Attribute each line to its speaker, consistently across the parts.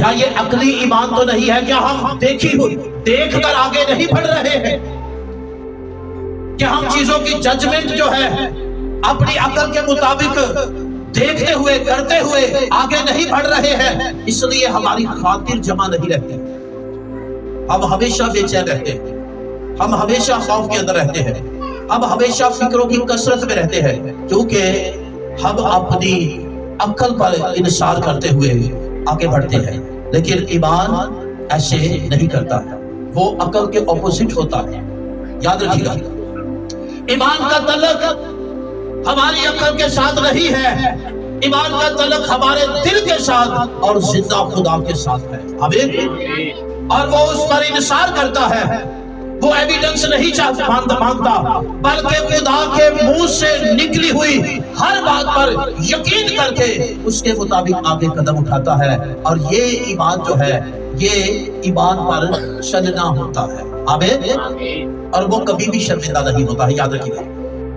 Speaker 1: کیا یہ عقلی ایمان تو نہیں ہے؟ کیا ہم دیکھ کر آگے نہیں بڑھ رہے ہیں؟ کیا ہم چیزوں کی ججمنٹ جو ہے اپنی عقل کے مطابق دیکھتے ہوئے کرتے ہوئے آگے نہیں بڑھ رہے ہیں؟ اس لیے ہماری خاطر جمع نہیں رہتی، ہم ہمیشہ بے چین رہتے ہیں، ہم ہمیشہ خوف کے اندر رہتے ہیں، ہم ہمیشہ فکروں کی کثرت میں رہتے ہیں، کیونکہ ہم اپنی عقل پر انحصار کرتے ہوئے آگے بڑھتے ہیں۔ لیکن ایمان ایسے نہیں کرتا، وہ عقل کے اپوزٹ ہوتا ہے۔ یاد رکھیے گا، ایمان کا تعلق ہماری عقل کے ساتھ نہیں ہے، ایمان کا تعلق ہمارے دل کے ساتھ اور زندہ خدا کے ساتھ ہے۔ آمین۔ اور وہ اس پر انحصار کرتا ہے، وہ ایویڈنس نہیں مانگتا، بلکہ خدا کے منہ سے نکلی ہوئی ہر بات پر یقین کر کے اس کے مطابق آگے قدم اٹھاتا ہے۔ اور یہ ایمان جو ہے، یہ ایمان پر چلنا ہوتا ہے۔ آمین۔ اور وہ کبھی بھی شرمندہ نہیں ہوتا ہے۔ یاد رکھیے گا،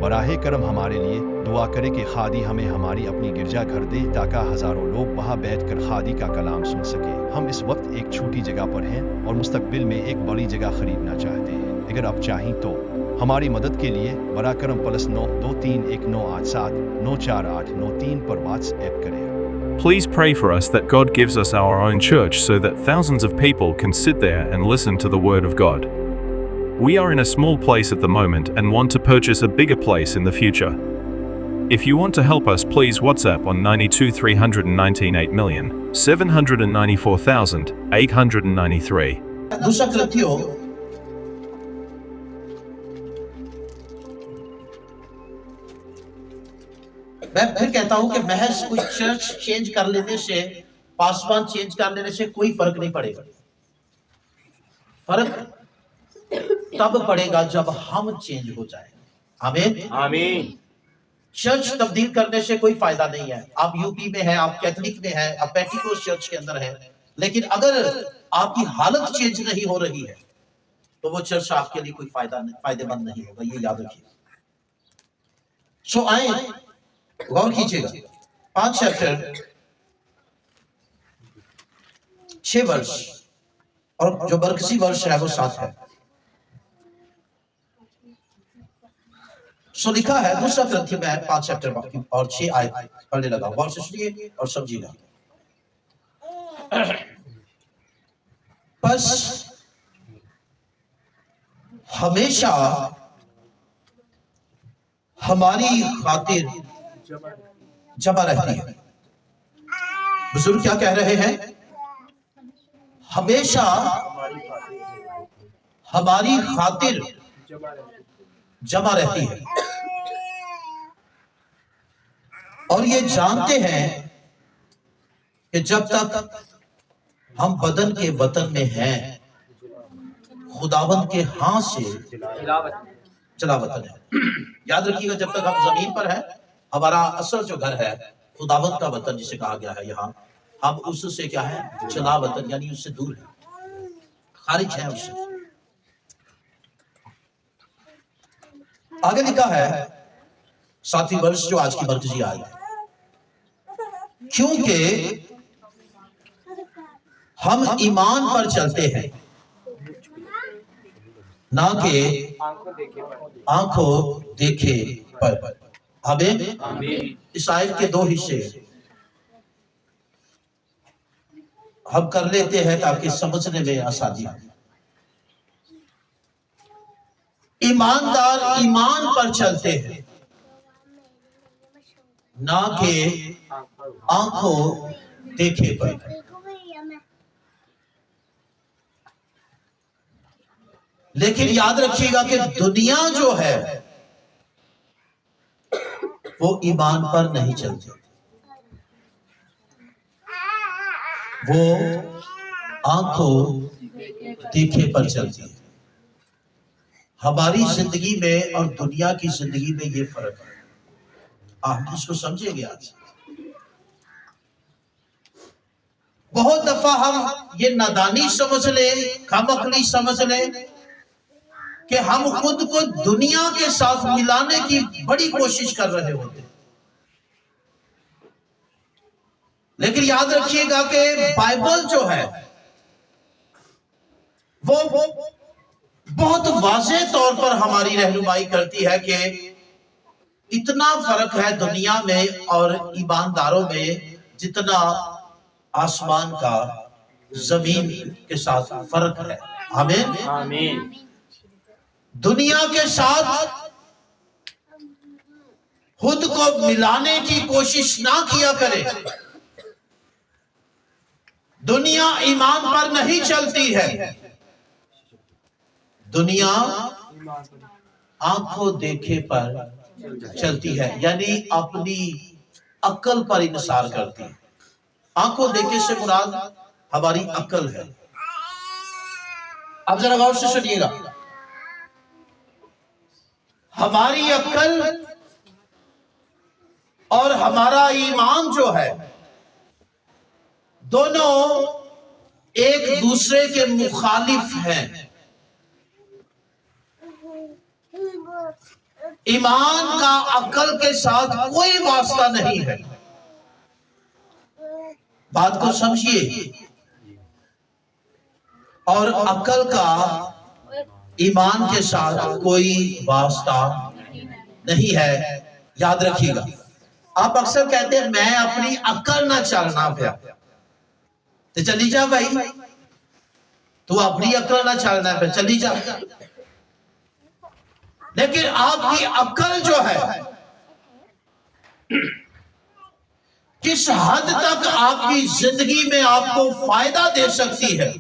Speaker 2: براہ کرم ہمارے لیے دعا کرے کہ خادی ہمیں ہماری اپنی گرجا گھر دے تاکہ ہزاروں لوگ وہاں بیٹھ کر خادی کا کلام سن سکے۔ ہم اس وقت ایک چھوٹی جگہ پر ہیں اور مستقبل میں ایک بڑی جگہ خریدنا چاہتے ہیں۔ اگر آپ چاہیں تو ہماری مدد کے لیے براہ کرم +9 23 1987 948 93 پر واٹس ایپ کریں۔
Speaker 3: Please pray for us that God gives us our own church so that thousands of people can sit there and listen to the Word of God. We are in a small place at the moment and want to purchase a bigger place in the future. If you want to help us, please WhatsApp on 92 319 8,794,893.
Speaker 1: دوسرا کرنتھیوں میں پھر کہتا ہوں کہ محض کوئی church change کر لینے سے، پاسبان چینج کر لینے سے کوئی فرق نہیں پڑے گا۔ فرق تب پڑے گا جب ہم چینج ہو جائیں۔ آمین آمین۔ چرچ تبدیل کرنے سے کوئی فائدہ نہیں ہے۔ آپ یو پی میں ہیں، آپ کیتھولک میں ہیں، آپ پینٹیکوسٹ چرچ کے اندر ہیں، لیکن اگر آپ کی حالت چینج نہیں ہو رہی ہے تو وہ چرچ آپ کے لیے کوئی فائدہ مند نہیں ہوگا۔ یہ یاد رکھیے۔ سو آئیں، غور کیجئے گا، 5 چیپٹر 6 ورس، اور جو برکسی ورس ہے وہ 7 ہے۔ سو لکھا ہے، دوسرا کرنتھیوں میں 5 چیپٹر اور 6 آیت پڑھنے لگا، غور سے سنیے اور سمجھیے گا۔ پس ہمیشہ ہماری خاطر جمع رہتی ہے۔ بزرگ کیا کہہ رہے ہیں؟ ہمیشہ ہماری خاطر جمع رہتی ہے، اور یہ جانتے ہیں کہ جب تک ہم بدن کے وطن میں ہیں، خداوند کے ہاں سے چلا وطن ہے۔ یاد رکھیے گا، جب تک ہم زمین پر ہیں، ہمارا اصل جو گھر ہے خداوند کا وطن جسے کہا گیا ہے یہاں، ہم اس سے کیا ہے؟ چلا وطن، یعنی اس سے دور ہے، خارج ہے اس سے۔ آگے لکھا ہے 7ویں ورس جو آج کی مرکزی آیت ہے، کیونکہ ہم ایمان پر چلتے ہیں، نہ کہ آنکھوں دیکھے پر۔ آمین۔ اس آیت کے 2 حصے ہم کر لیتے ہیں تاکہ سمجھنے میں آسانی ہو۔ ایماندار ایمان پر چلتے ہیں، نہ کہ آنکھوں دیکھے پر۔ لیکن یاد رکھیے گا کہ دنیا جو ہے وہ ایمان پر نہیں چلتی، وہ آنکھوں دیکھے پر چلتی ہے۔ ہماری زندگی میں اور دنیا کی زندگی میں یہ فرق ہے۔ آپ اس کو سمجھیں گے آج؟ بہت دفعہ ہم یہ نادانی سمجھ لیں، کم عقلی سمجھ لیں کہ ہم خود کو دنیا کے ساتھ ملانے کی بڑی کوشش کر رہے ہوتے ہیں، لیکن یاد رکھیے گا کہ بائبل جو ہے وہ بہت واضح طور پر ہماری رہنمائی کرتی ہے کہ اتنا فرق ہے دنیا میں اور ایمانداروں میں جتنا آسمان کا زمین کے ساتھ فرق ہے. آمین. دنیا کے ساتھ خود کو ملانے کی کوشش نہ کیا کرے. دنیا ایمان پر نہیں چلتی ہے. دنیا آنکھوں دیکھے پر چلتی ہے، یعنی اپنی عقل پر انحصار کرتی ہے. آنکھوں دیکھے سے مراد ہماری عقل ہے. اب ذرا غور سے سنیے گا. ہماری عقل اور ہمارا ایمان جو ہے دونوں ایک دوسرے کے مخالف ہیں. ایمان کا عقل کے ساتھ کوئی واسطہ نہیں ہے. بات کو سمجھیے. اور عقل کا ایمان کے ساتھ کوئی واسطہ نہیں ہے. یاد رکھیے گا. آپ اکثر کہتے ہیں میں اپنی عقل نہ چلنا پیا. تو چلی جا بھائی، تو اپنی عقل نہ چلنا پیا، چلی جا. لیکن آپ کی عقل جو ہے کس حد تک آپ کی زندگی میں آپ کو فائدہ دے سکتی ہے،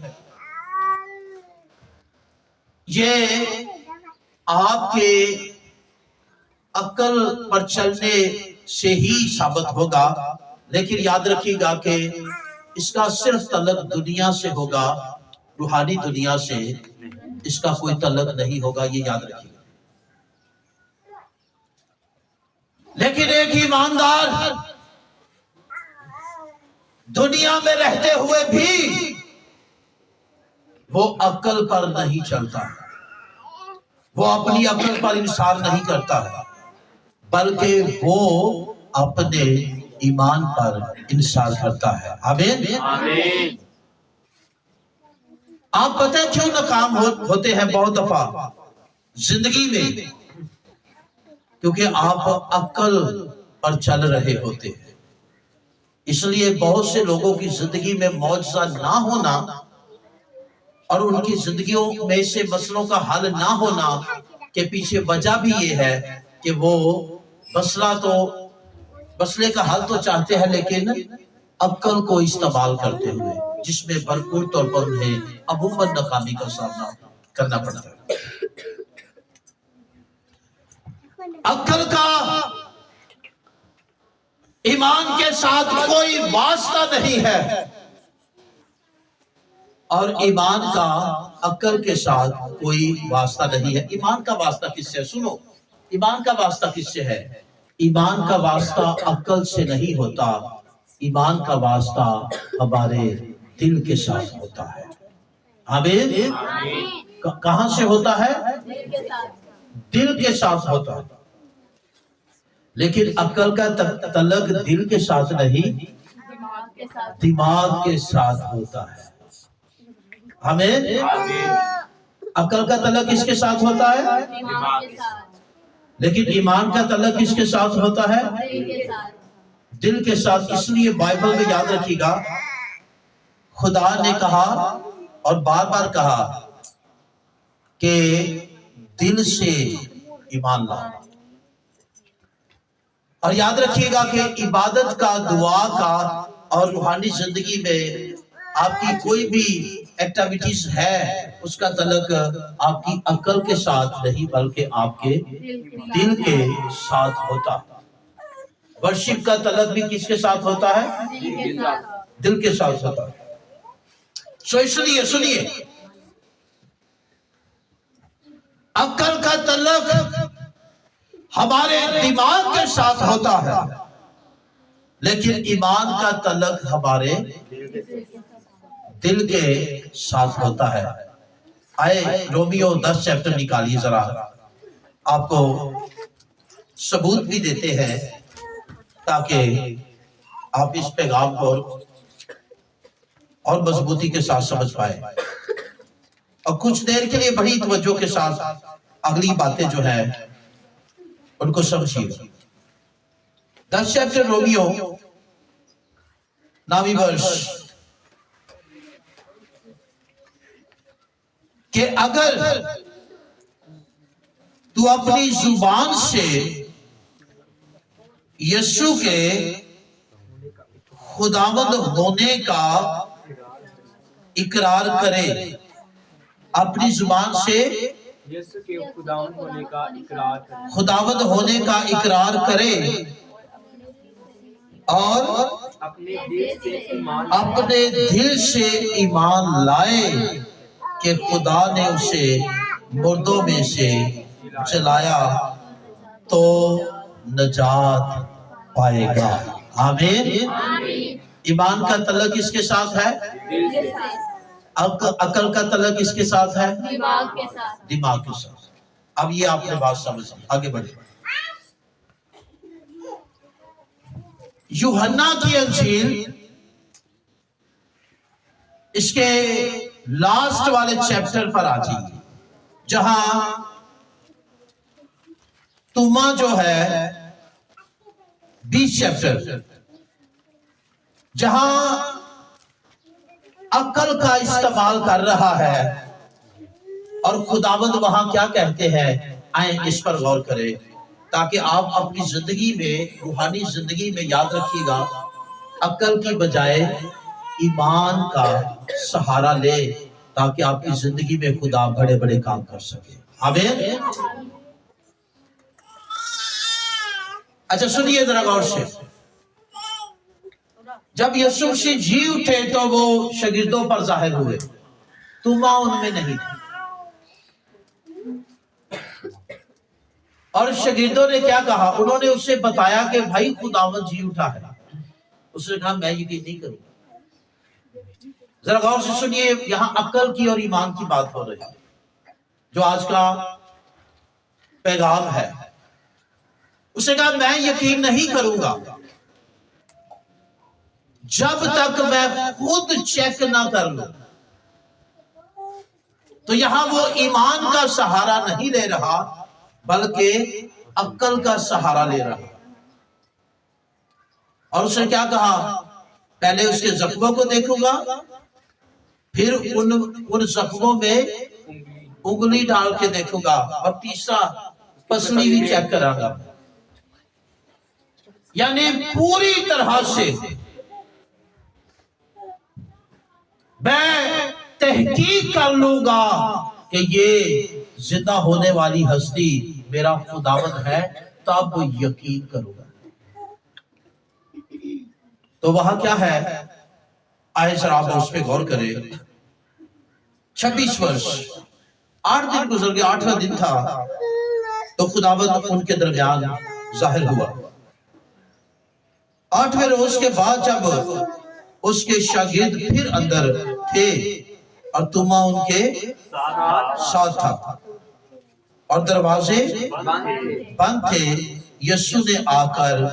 Speaker 1: یہ آپ کے عقل پر چلنے سے ہی ثابت ہوگا. لیکن یاد رکھیے گا کہ اس کا صرف تعلق دنیا سے ہوگا، روحانی دنیا سے اس کا کوئی تعلق نہیں ہوگا. یہ یاد رکھیے گا. لیکن ایک ایماندار دنیا میں رہتے ہوئے بھی وہ عقل پر نہیں چلتا، وہ اپنی عقل پر انحصار نہیں کرتا ہے، بلکہ وہ اپنے ایمان پر انحصار کرتا ہے. آمین. آپ پتہ ہے کیوں ناکام ہوتے ہیں بہت دفعہ زندگی میں؟ کیونکہ آپ عقل پر چل رہے ہوتے ہیں. اس لیے بہت سے لوگوں کی زندگی میں معجزہ نہ ہونا اور ان کی زندگیوں میں سے مسئلوں کا حل نہ ہونا کے پیچھے وجہ بھی یہ ہے کہ وہ مسئلے کا حل تو چاہتے ہیں لیکن عقل کو استعمال کرتے ہوئے، جس میں بھرپور طور پر انہیں عموماً ناکامی کا سامنا کرنا پڑتا ہے. عقل کا ایمان کے ساتھ کوئی واسطہ نہیں ہے اور ایمان کا عقل کے ساتھ کوئی واسطہ نہیں ہے. ایمان کا واسطہ کس سے ہے؟ سنو، ایمان کا واسطہ کس سے ہے؟ ایمان کا واسطہ عقل سے نہیں ہوتا. ایمان کا واسطہ ہمارے دل کے ساتھ ہوتا ہے. آمین. کہاں سے ہوتا ہے؟ دل کے ساتھ ہوتا ہے. لیکن عقل کا تعلق دل کے ساتھ نہیں، دماغ کے ساتھ ہوتا ہے. آمین. عقل کا تعلق کس کے ساتھ ہوتا ہے؟ لیکن ایمان کا تعلق کس کے ساتھ ہوتا ہے؟ دل کے ساتھ. اس لیے بائبل میں یاد رکھیے گا خدا نے کہا اور بار بار کہا کہ دل سے ایمان لاؤ. اور یاد رکھیے گا کہ عبادت کا، دعا کا اور روحانی زندگی میں آپ کی کوئی بھی ایکٹیویٹیز ہے اس کا تعلق آپ کی عقل کے ساتھ نہیں بلکہ آپ کے دل کے ساتھ ہوتا ہے. ورشپ کا تعلق بھی کس کے ساتھ ہوتا ہے؟ دل کے ساتھ ہوتا ہے. سو اس لیے سنیے، عقل کا تعلق ہمارے دماغ کے ساتھ ہوتا ہے لیکن ایمان کا تعلق ہمارے دل کے ساتھ ہوتا ہے. آئے رومیو 10 چیپٹر نکالیے ذرا، آپ کو ثبوت بھی دیتے ہیں تاکہ آپ اس پیغام کو اور مضبوطی کے ساتھ سمجھ پائے اور کچھ دیر کے لیے بڑی توجہ کے ساتھ اگلی باتیں جو ہیں ان کو سمجھیے. 10 چیپٹر رومیو 9 ورس کہ اگر تو اپنی زبان سے یسوع کے خداوند ہونے کا اقرار کرے، اپنی زبان سے
Speaker 4: یسوع کے خداوند ہونے کا اقرار کرے،
Speaker 1: خداوند ہونے کا اقرار کرے اور
Speaker 4: اپنے
Speaker 1: دل سے ایمان لائے کہ خدا نے اسے مردوں میں سے جلایا تو نجات پائے گا. آمین. ایمان کا تعلق اس کے ساتھ ہے، عقل کا تعلق اس کے ساتھ ہے، دماغ کے ساتھ. اب یہ آپ نے بات سمجھ لی، آگے بڑھے. یوحنا کی انجیل اس کے لاسٹ والے چیپٹر پر آ جائیے، جہاں توما جو ہے 20 چیپٹر، جہاں عقل کا استعمال کر رہا ہے اور خداوند وہاں کیا کہتے ہیں، آئیں اس پر غور کریں تاکہ آپ اپنی زندگی میں، روحانی زندگی میں یاد رکھیے گا، عقل کی بجائے ایمان کا سہارا لے تاکہ آپ کی زندگی میں خدا بڑے بڑے کام کر سکے. آمین. اچھا سنیے ذرا غور سے. جب یسوع مسیح جی اٹھے تو وہ شاگردوں پر ظاہر ہوئے، توما ان میں نہیں تھا. اور شاگردوں نے کیا کہا؟ انہوں نے اسے بتایا کہ بھائی خداوند جی اٹھا ہے. اس نے کہا میں یقین نہیں کروں. ذرا غور سے سنیے، یہاں عقل کی اور ایمان کی بات ہو رہی ہے جو آج کا پیغام ہے. اس نے کہا میں یقین نہیں کروں گا جب تک میں خود چیک نہ کر لوں. تو یہاں وہ ایمان کا سہارا نہیں لے رہا بلکہ عقل کا سہارا لے رہا. اور اس نے کیا کہا؟ پہلے اس کے زخموں کو دیکھوں گا، پھر ان زخموں میں انگلی ڈال کے دیکھوں گا، اور تیسرا پسلی بھی چیک کروں گا. یعنی پوری طرح سے میں تحقیق کر لوں گا کہ یہ زندہ ہونے والی ہستی میرا خداوند ہے، تب یقین کروں گا. تو وہاں کیا ہے؟ آئے ذرا آپ اس پہ غور کریں. 26 ورس. 8 دن گزر گئے، 8واں دن تھا تو خداوند ان کے درمیان ظاہر ہوا. 8ویں روز کے بعد جب اس کے شاگرد پھر اندر تھے اور توما ان کے ساتھ تھا اور دروازے بند تھے، یسوع نے آ کر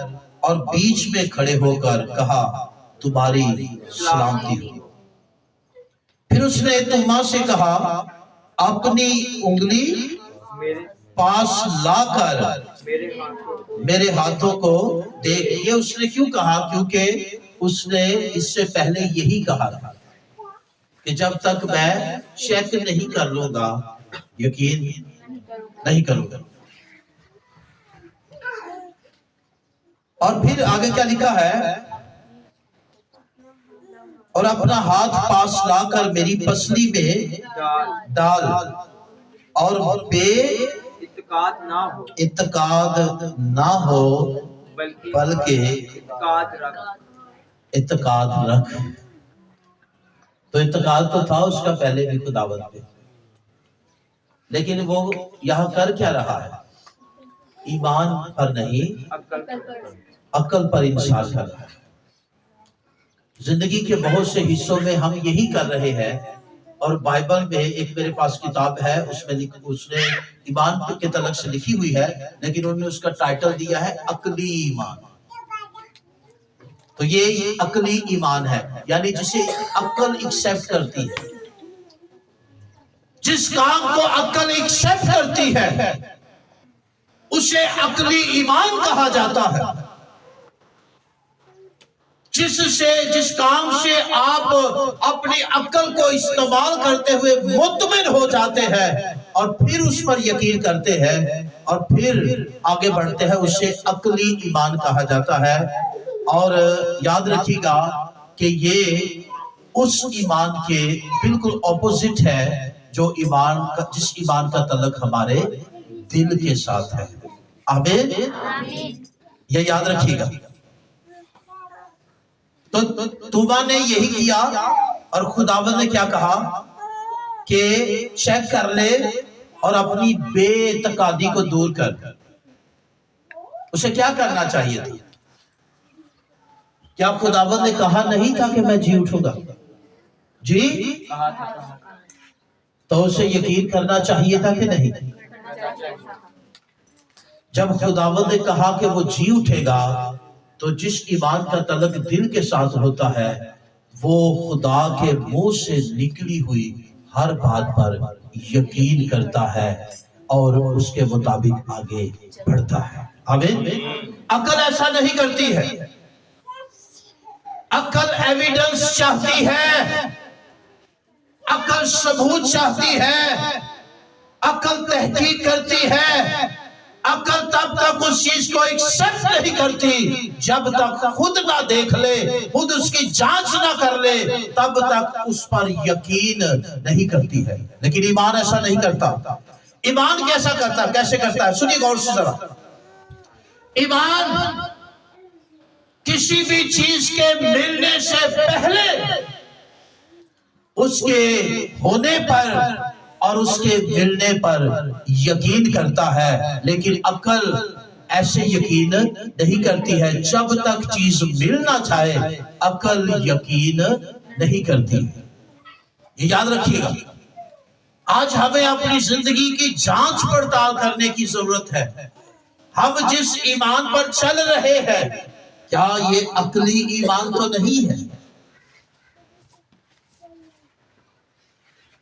Speaker 1: اور بیچ میں کھڑے ہو کر کہا تمہاری سلامتی ہو. پھر اس نے توما سے کہا اپنی انگلی پاس لا کر میرے ہاتھوں کو دیکھ. یہ اس نے کیوں کہا؟ کیونکہ اس نے اس سے پہلے یہی کہا تھا کہ جب تک میں چیک نہیں کر لوں گا یقین نہیں کروں گا. اور پھر آگے کیا لکھا ہے؟ اور اپنا ہاتھ پاس لا کر میری پسلی میں ڈال اور بے اعتقاد نہ ہو بلکہ اعتقاد رکھ. تو اعتقاد تو تھا اس کا پہلے بھی خداوند پہ، لیکن وہ یہاں کر کیا رہا ہے؟ ایمان پر نہیں، عقل پر انصاف کر رہا ہے. زندگی کے بہت سے حصوں میں ہم یہی کر رہے ہیں. اور بائبل میں ایک میرے پاس کتاب ہے، اس نے ایمان کے تعلق سے لکھی ہوئی ہے، لیکن انہوں نے اس کا ٹائٹل دیا ہے عقلی ایمان. تو یہ عقلی ایمان ہے، یعنی جسے عقل ایکسپٹ کرتی ہے، جس کام کو عقل ایکسپٹ کرتی ہے اسے عقلی ایمان کہا جاتا ہے۔ جس کام سے آپ اپنی عقل کو استعمال کرتے ہوئے مطمئن ہو جاتے ہیں اور پھر اس پر یقین کرتے ہیں اور پھر آگے بڑھتے ہیں، اسے عقلی ایمان کہا جاتا ہے۔ اور یاد رکھیے گا کہ یہ اس ایمان کے بالکل اپوزٹ ہے جو جس ایمان کا تعلق ہمارے دل کے ساتھ ہے۔ آمین، یہ یاد رکھیے گا۔ تو توبہ نے یہی کیا اور خداوند نے کیا کہا کہ چیک کر لے اور اپنی بے اعتقادی کو دور کر۔ اسے کیا کرنا چاہیے تھا؟ کیا خداوند نے کہا نہیں تھا کہ میں جی اٹھوں گا؟ جی، تو اسے یقین کرنا چاہیے تھا کہ نہیں؟ جب خداوند نے کہا کہ وہ جی اٹھے گا تو جس ایمان کا تعلق دل کے ساتھ ہوتا ہے وہ خدا کے منہ سے نکلی ہوئی ہر بات پر یقین کرتا ہے اور اس کے مطابق آگے بڑھتا ہے۔ آمین۔ عقل ایسا نہیں کرتی ہے، عقل ایویڈنس چاہتی ہے، عقل ثبوت چاہتی ہے، عقل تحقیق کرتی ہے۔ عقل تب تک اس چیز کو ایکسپٹ نہیں کرتی جب تک خود نہ دیکھ لے، خود اس کی جانچ نہ کر لے، تب تک اس پر یقین نہیں کرتی ہے۔ لیکن ایمان ایسا نہیں کرتا۔ ایمان کیسا کرتا ہے؟ کیسے کرتا ہے؟ سنیے غور سے ذرا۔ ایمان کسی بھی چیز کے ملنے سے پہلے اس کے ہونے پر اور اس کے ملنے پر یقین کرتا ہے، لیکن عقل ایسے یقین نہیں کرتی ہے۔ جب تک چیز ملنا چاہے عقل یقین نہیں کرتی۔ یہ یاد رکھیے گا۔ آج ہمیں اپنی زندگی کی جانچ پڑتال کرنے کی ضرورت ہے۔ ہم جس ایمان پر چل رہے ہیں کیا یہ عقلی ایمان تو نہیں ہے؟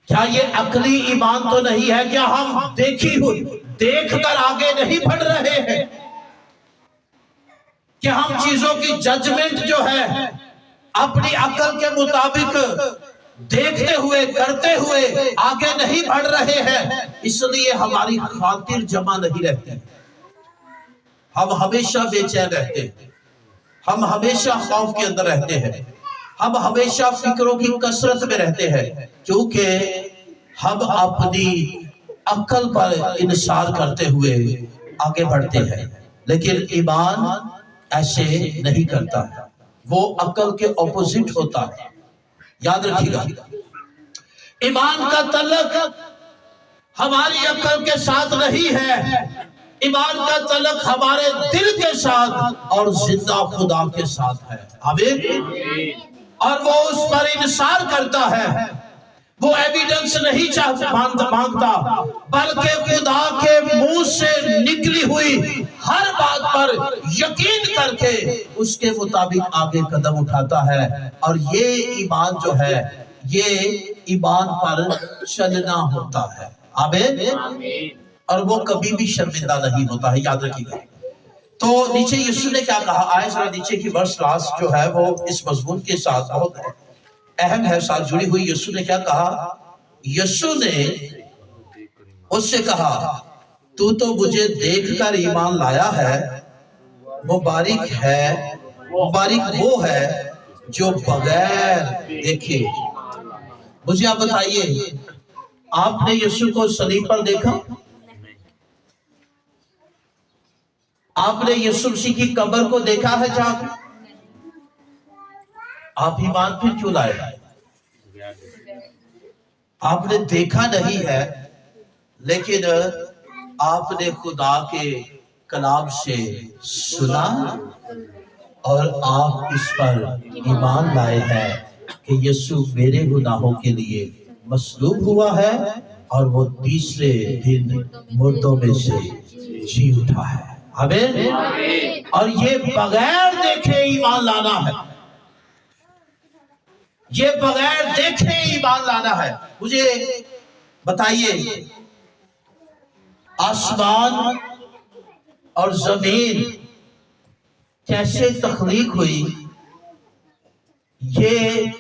Speaker 1: کیا یہ عقلی ایمان تو نہیں ہے؟ کیا ہم دیکھ کر آگے نہیں بڑھ رہے ہیں؟ کہ ہم چیزوں کی ججمنٹ جو ہے اپنی عقل کے مطابق دیکھتے ہوئے کرتے ہوئے آگے نہیں بڑھ رہے ہیں؟ اس لیے ہماری خاطر جمع نہیں رہتی، ہم ہمیشہ بے چین رہتے ہیں، ہم ہمیشہ خوف کے اندر رہتے ہیں، ہم ہمیشہ فکروں کی کثرت میں رہتے ہیں، کیونکہ ہم اپنی عقل پر انحصار کرتے ہوئے آگے بڑھتے ہیں۔ لیکن ایمان ایسے نہیں کرتا، وہ عقل کے اپوزٹ ہوتا ہے۔ یاد رکھیے گا، ایمان کا تعلق ہماری عقل کے ساتھ نہیں ہے، ایمان کا تعلق ہمارے دل کے ساتھ اور زندہ خدا کے ساتھ ہے۔ آمین۔ اور وہ اس پر انحصار کرتا ہے، وہ ایویڈنس نہیں مانگتا، بلکہ خدا کے منہ سے نکلی ہوئی ہر بات پر یقین کر کے اس کے مطابق آگے قدم اٹھاتا ہے۔ اور یہ ایمان جو ہے یہ ایمان پر چلنا ہوتا ہے۔ آمین۔ اور وہ کبھی بھی شرمندہ نہیں ہوتا ہے، یاد رکھیے گا۔ تو نیچے یسوع نے کیا کہا؟ آئے ذرا نیچے کی ورس لاسٹ جو ہے وہ اس مضمون کے ساتھ بہت اہم ہے، ساتھ جڑی ہوئی۔ یسوع نے کیا کہا؟ یسوع نے اس سے کہا تو مجھے دیکھ کر ایمان لایا ہے، مبارک وہ ہے جو بغیر دیکھے۔ مجھے آپ بتائیے، آپ نے یسوع کو صلیب پر دیکھا؟ آپ نے یسوع مسیح کی قبر کو دیکھا ہے جا کے؟ آپ ایمان پھر کیوں لائے؟ آپ نے دیکھا نہیں ہے، لیکن آپ نے خدا کے کلام سے سنا اور آپ اس پر ایمان لائے ہیں کہ یسوع میرے گناہوں کے لیے مصلوب ہوا ہے اور وہ تیسرے دن مردوں میں سے جی اٹھا ہے۔ आमीन। और ये बगैर देखे ईमान लाना है, ये बगैर देखे ईमान लाना है। मुझे बताइए, आसमान और जमीन कैसे तख्लीक हुई, ये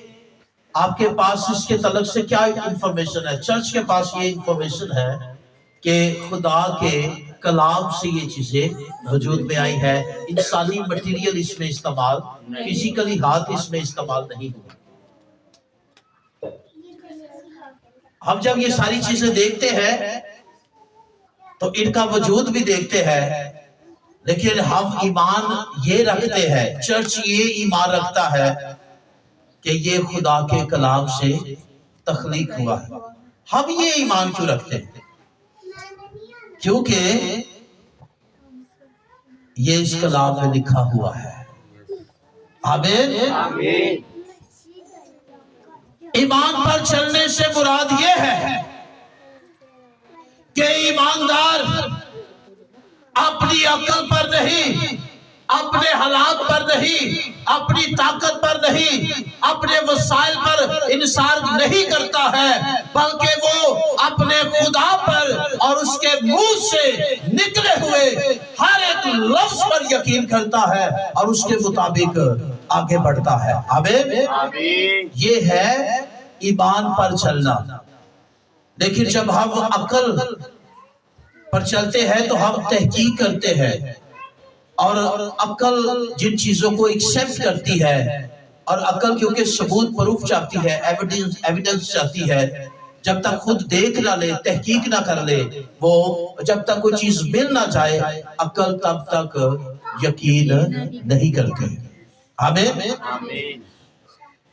Speaker 1: आपके पास इसके तलक से क्या इंफॉर्मेशन है? चर्च के पास ये इंफॉर्मेशन है कि खुदा के कलाम से ये चीजें वजूद में आई है। इंसानी मटेरियल इसमें इस्तेमाल, फिजिकली हाथ इसमें इस्तेमाल नहीं हुआ। हम जब ये सारी चीजें देखते हैं तो इनका वजूद भी देखते हैं, लेकिन हम ईमान ये रखते हैं, चर्च ये ईमान रखता है कि ये खुदा के कलाम से तख्लीक हुआ है। हम ये ईमान क्यों रखते हैं? क्योंकि ये इस कलाम में लिखा हुआ है। आमीन। ईमान पर चलने से मुराद ये है कि ईमानदार अपनी अक्ल पर नहीं, अपने हालात पर नहीं, अपनी ताकत पर नहीं, अपने वसाइल पर इंसार नहीं करता है, बल्कि वो अपने खुदा पर और उसके मुंह से निकले हुए हर एक लफ्ज पर यकीन करता है और उसके मुताबिक आगे बढ़ता है। आमीन। ये है ईमान पर चलना। लेकिन जब हम अक्ल पर चलते हैं तो हम तहकीक करते हैं, और अक्ल जिन चीजों को एक्सेप्ट करती है, और अक्ल क्योंकि सबूत प्रूफ चाहती है, एविडेंस चाहती है, जब तक खुद देख ना ले, तहकीक ना कर ले, वो जब तक कोई चीज मिल ना जाए, अक्ल तब तक यकीन नहीं करते। आमीन।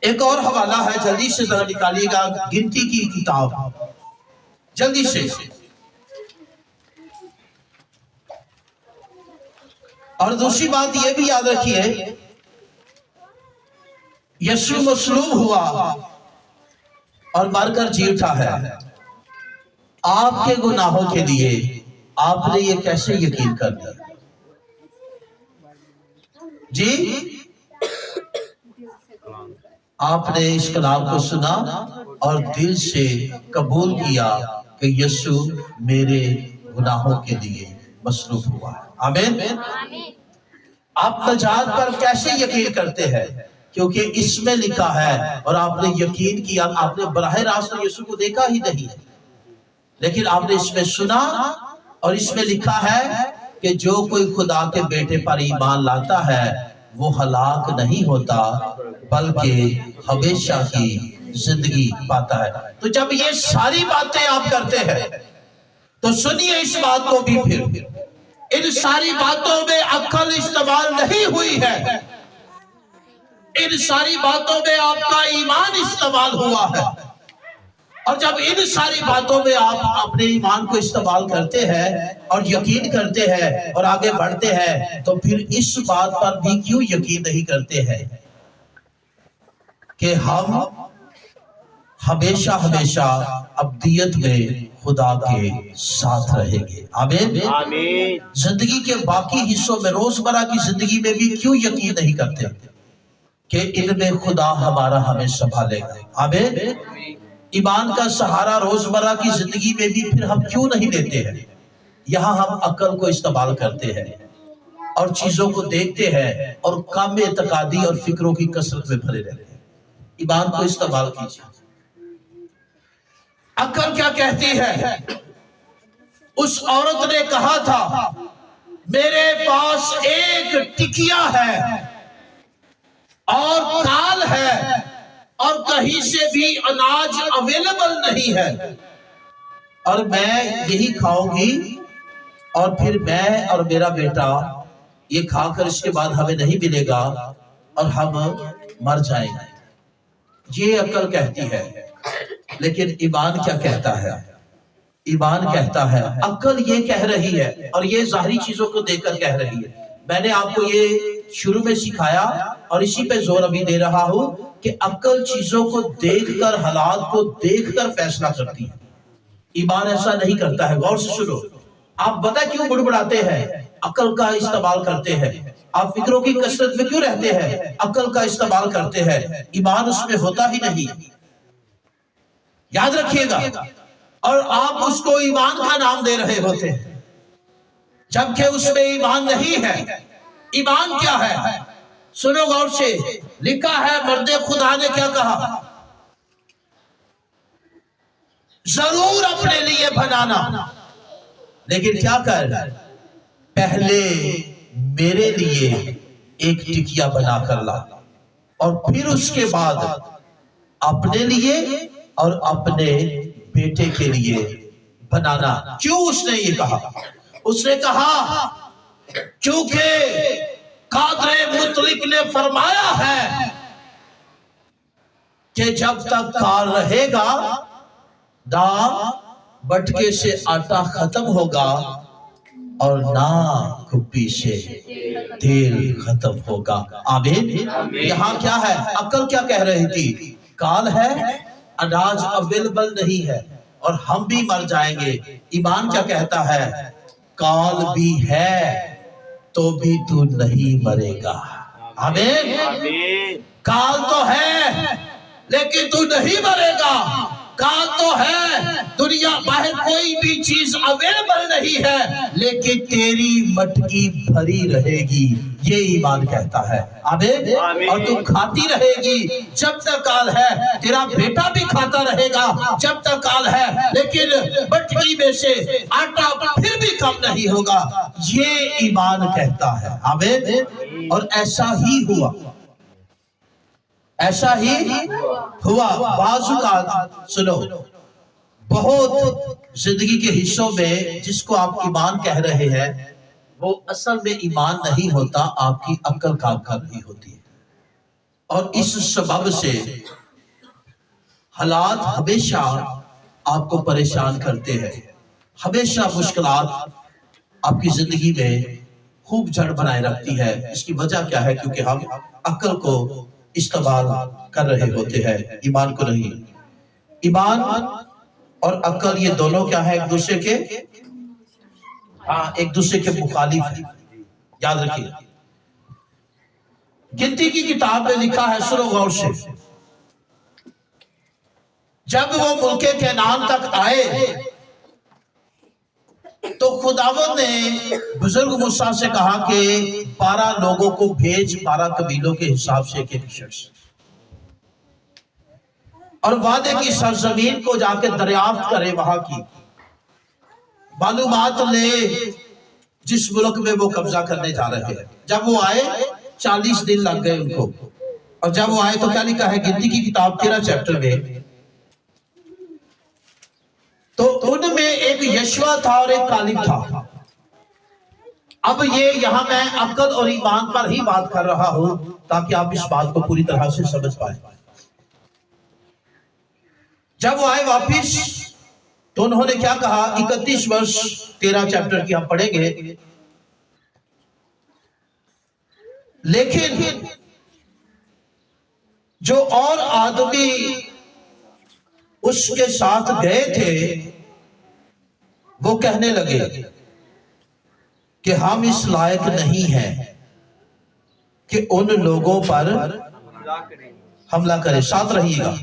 Speaker 1: एक और हवाला है, जल्दी से जरा निकालिएगा, गिनती की किताब, जल्दी से। और दूसरी बात ये भी याद रखिए, यीशु मसलूब हुआ और मरकर जी उठा है आपके गुनाहों के लिए। आपने ये कैसे यकीन कर लिया जी? आपने इस कलाम को सुना और दिल से कबूल किया कि यीशु मेरे गुनाहों के लिए मसलूब हुआ है। आमीन। आप नजात पर कैसे यकीन करते हैं? क्योंकि इसमें लिखा है, और आपने यकीन किया। आपने बराह रास्त यीशु को देखा ही नहीं, लेकिन आपने इसमें सुना, और इसमें लिखा है कि जो कोई खुदा के बेटे पर ईमान लाता है वो हलाक नहीं होता, बल्कि हमेशा की जिंदगी पाता है। तो जब ये सारी बातें आप करते हैं तो सुनिए इस बात को भी, फिर इन सारी बातों में अक्ल इस्तेमाल नहीं हुई है, इन सारी बातों में आपका ईमान इस्तेमाल हुआ है। और जब इन सारी बातों में आप अपने ईमान को इस्तेमाल करते हैं और यकीन करते हैं और आगे बढ़ते हैं, तो फिर इस बात पर भी क्यों यकीन नहीं करते हैं कि हम हमेशा हमेशा अब्दियत में खुदा के साथ रहेंगे। आमीन। जिंदगी के बाकी हिस्सों में, रोजमर्रा की जिंदगी में भी क्यों यकीन नहीं करते कि इनमें खुदा हमारा हमें संभालेगा? आमीन। ईमान का सहारा रोजमर्रा की जिंदगी में भी फिर हम क्यों नहीं लेते हैं? यहाँ हम अक्ल को इस्तेमाल करते हैं और चीजों को देखते हैं और कम एतकादी और फिक्रों की कसरत में भरे रहते हैं। ईमान को इस्तेमाल कीजिए। अक्ल क्या कहती है? उस औरत ने कहा था, मेरे पास एक टिकिया है और काल है और कहीं से भी अनाज अवेलेबल नहीं है, और मैं यही खाऊंगी और फिर मैं और मेरा बेटा ये खाकर इसके बाद हमें नहीं मिलेगा और हम मर जाएंगे। ये अक्ल कहती है। लेकिन ईमान क्या कहता है? ईमान कहता है, अक्ल ये कह रही है और ये जाहिरी चीजों को देखकर कह रही है। मैंने आपको ये शुरू में सिखाया और इसी पे जोर अभी दे रहा हूं कि अक्ल चीजों को देखकर, हालात को देखकर फैसला करती है। ईमान ऐसा नहीं करता है। गौर से सुनो। आप पता क्यों बुड़बुड़ाते हैं? عقل کا استعمال کرتے ہیں. آپ فکروں کی کثرت میں کیوں رہتے ہیں؟ عقل کا استعمال کرتے ہیں. ایمان اس میں ہوتا ہی نہیں، یاد رکھیے گا. اور آپ اس کو ایمان کا نام دے رہے ہوتے ہیں جبکہ اس میں ایمان نہیں ہے. ایمان کیا ہے؟ سنو غور سے، لکھا ہے مرد خدا نے کیا کہا؟ ضرور اپنے لیے بنانا، لیکن کیا کر، پہلے میرے لیے ایک ٹکیا بنا کر لا، اور پھر اس کے بعد اپنے لیے اور اپنے بیٹے کے لیے بنانا. کیوں اس نے یہ کہا؟ اس نے کہا کیونکہ قادر مطلق نے فرمایا ہے کہ جب تک کار رہے گا نہ بٹکے سے آٹا ختم ہوگا اور نہ کھپی سے تیل ختم ہوگا. آمین. یہاں کیا ہے؟ عقل کیا کہہ رہی تھی؟ کال ہے، اناج اویلیبل نہیں ہے اور ہم بھی مر جائیں گے. ایمان کیا کہتا ہے؟ کال بھی ہے تو بھی تو نہیں مرے گا. آمین. کال تو ہے لیکن تو نہیں مرے گا. کال تو ہے، دنیا باہر کوئی بھی چیز اویلیبل نہیں ہے، لیکن تیری مٹکی بھری رہے گی. یہ ایمان کہتا ہے. آمین. اور تو کھاتی رہے گی جب تک کال ہے. تیرا بیٹا بھی کھاتا رہے گا جب تک کال ہے، لیکن مٹکی میں سے آٹا پھر بھی کم نہیں ہوگا. یہ ایمان کہتا ہے. آمین. اور ایسا ہی ہوا، ایسا ہی ہوا. بعض اوقات سنو، بہت زندگی کے حصوں میں جس کو آپ ایمان کہہ رہے ہیں وہ اصل میں ایمان نہیں ہوتا، آپ کی عقل کام کر رہی ہوتی ہے. اور اس سبب سے حالات ہمیشہ آپ کو پریشان کرتے ہیں. ہمیشہ مشکلات آپ کی زندگی میں خوب جڑ بنائے رکھتی ہے. اس کی وجہ کیا ہے؟ کیونکہ ہم عقل کو استعمال کر رہے ہوتے ہیں، ایمان کو نہیں. ایمان اور عقل یہ دونوں کیا ہے؟ ایک دوسرے کے مخالف ہیں. یاد رکھیے. گنتی کی کتاب میں لکھا ہے، سنو غور سے، جب وہ ملک کنعان تک آئے تو خداوند نے بزرگ موسیٰ سے کہا کہ 12 لوگوں کو بھیج، 12 قبیلوں کے حساب سے ایک شخص، اور وعدے کی سرزمین کو جا کے دریافت کرے، وہاں کی معلومات لے جس ملک میں وہ قبضہ کرنے جا رہے ہیں. جب وہ آئے 40 دن لگ گئے ان کو، اور جب وہ آئے تو کیا لکھا ہے گنتی کی کتاب 13 چیپٹر میں؟ تو ان میں ایک یشوا تھا اور ایک کالب تھا. اب یہ یہاں میں عقل اور ایمان پر ہی بات کر رہا ہوں تاکہ آپ اس بات کو پوری طرح سے سمجھ پائیں. جب وہ آئے واپس تو انہوں نے کیا کہا؟ 31 ورس 13 چیپٹر کی ہم پڑھیں گے. لیکن جو اور آدمی اس کے ساتھ گئے تھے وہ کہنے لگے کہ ہم اس لائق نہیں ہیں کہ ان لوگوں پر حملہ کرے. ساتھ رہیے گا.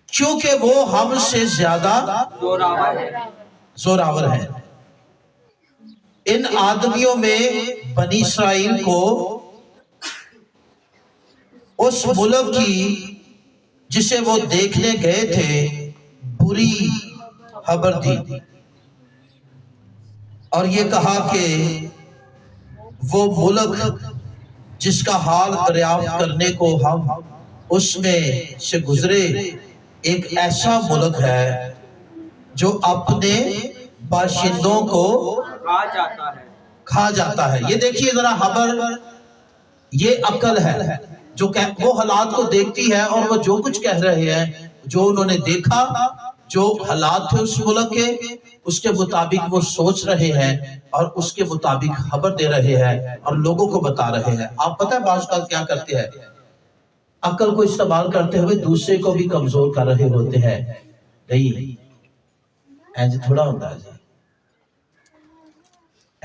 Speaker 1: کیونکہ وہ ہم سے زیادہ زوراور ہیں. ان آدمیوں میں بنی اسرائیل کو اس ملک کی جسے وہ دیکھنے گئے تھے بری خبر دی، اور یہ کہا کہ وہ ملک جس کا حال دریافت کرنے کو ہم اس میں سے گزرے ایک ایسا ملک ہے جو اپنے باشندوں کو کھا جاتا ہے. یہ دیکھیے ذرا خبر، یہ عقل ہے جو وہ حالات کو دیکھتی ہے اور وہ جو کچھ کہہ رہے ہیں، جو انہوں نے دیکھا، جو حالات تھے اس ملک کے، اس کے مطابق وہ سوچ رہے ہیں اور اس کے مطابق خبر دے رہے ہیں اور لوگوں کو بتا رہے ہیں. آپ پتہ ہے بعض اوقات کیا کرتے ہیں؟ عقل کو استعمال کرتے ہوئے دوسرے کو بھی کمزور کر رہے ہوتے ہیں. نہیں، ایسے تھوڑا ہوتا ہے جی،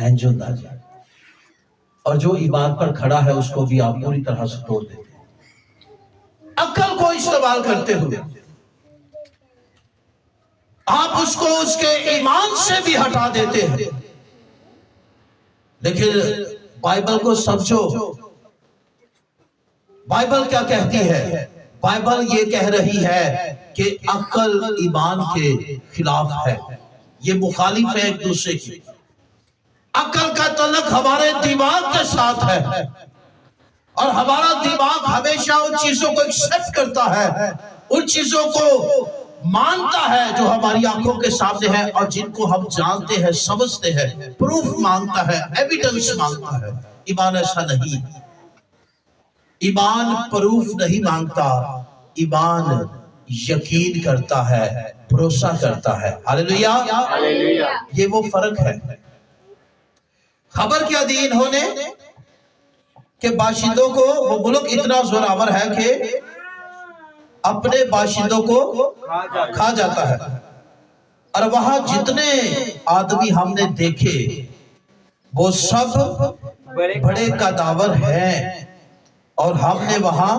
Speaker 1: इंज होता जाए, और जो ईमान पर खड़ा है उसको भी आप पूरी तरह से तोड़ देते हैं। अक्ल को इस्तेमाल करते हुए आप उसको उसके ईमान से भी हटा देते हैं। लेकिन बाइबल को समझो, बाइबल क्या कहती है? बाइबल ये कह रही है कि अक्ल ईमान के खिलाफ है, ये मुखालिफ है एक दूसरे की। अक्ल का तल्लुक हमारे दिमाग के साथ है, और हमारा दिमाग हमेशा उन चीजों को एक्सेप्ट करता है, उन चीजों को मानता है जो हमारी आंखों के सामने है और जिनको हम जानते हैं, समझते हैं। प्रूफ मांगता है, एविडेंस मांगता है। ईमान ऐसा नहीं, ईमान प्रूफ नहीं मांगता, ईमान यकीन करता है, भरोसा करता है। हालेलुया, ये वो फर्क है। खबर क्या दी इन्होंने कि बाशिंदों को, वो मुल्क इतना जोरावर है कि अपने बाशिंदों को खा जाता है, और वहां जितने आदमी हमने देखे वो सब बड़े कदावर हैं, और हमने वहां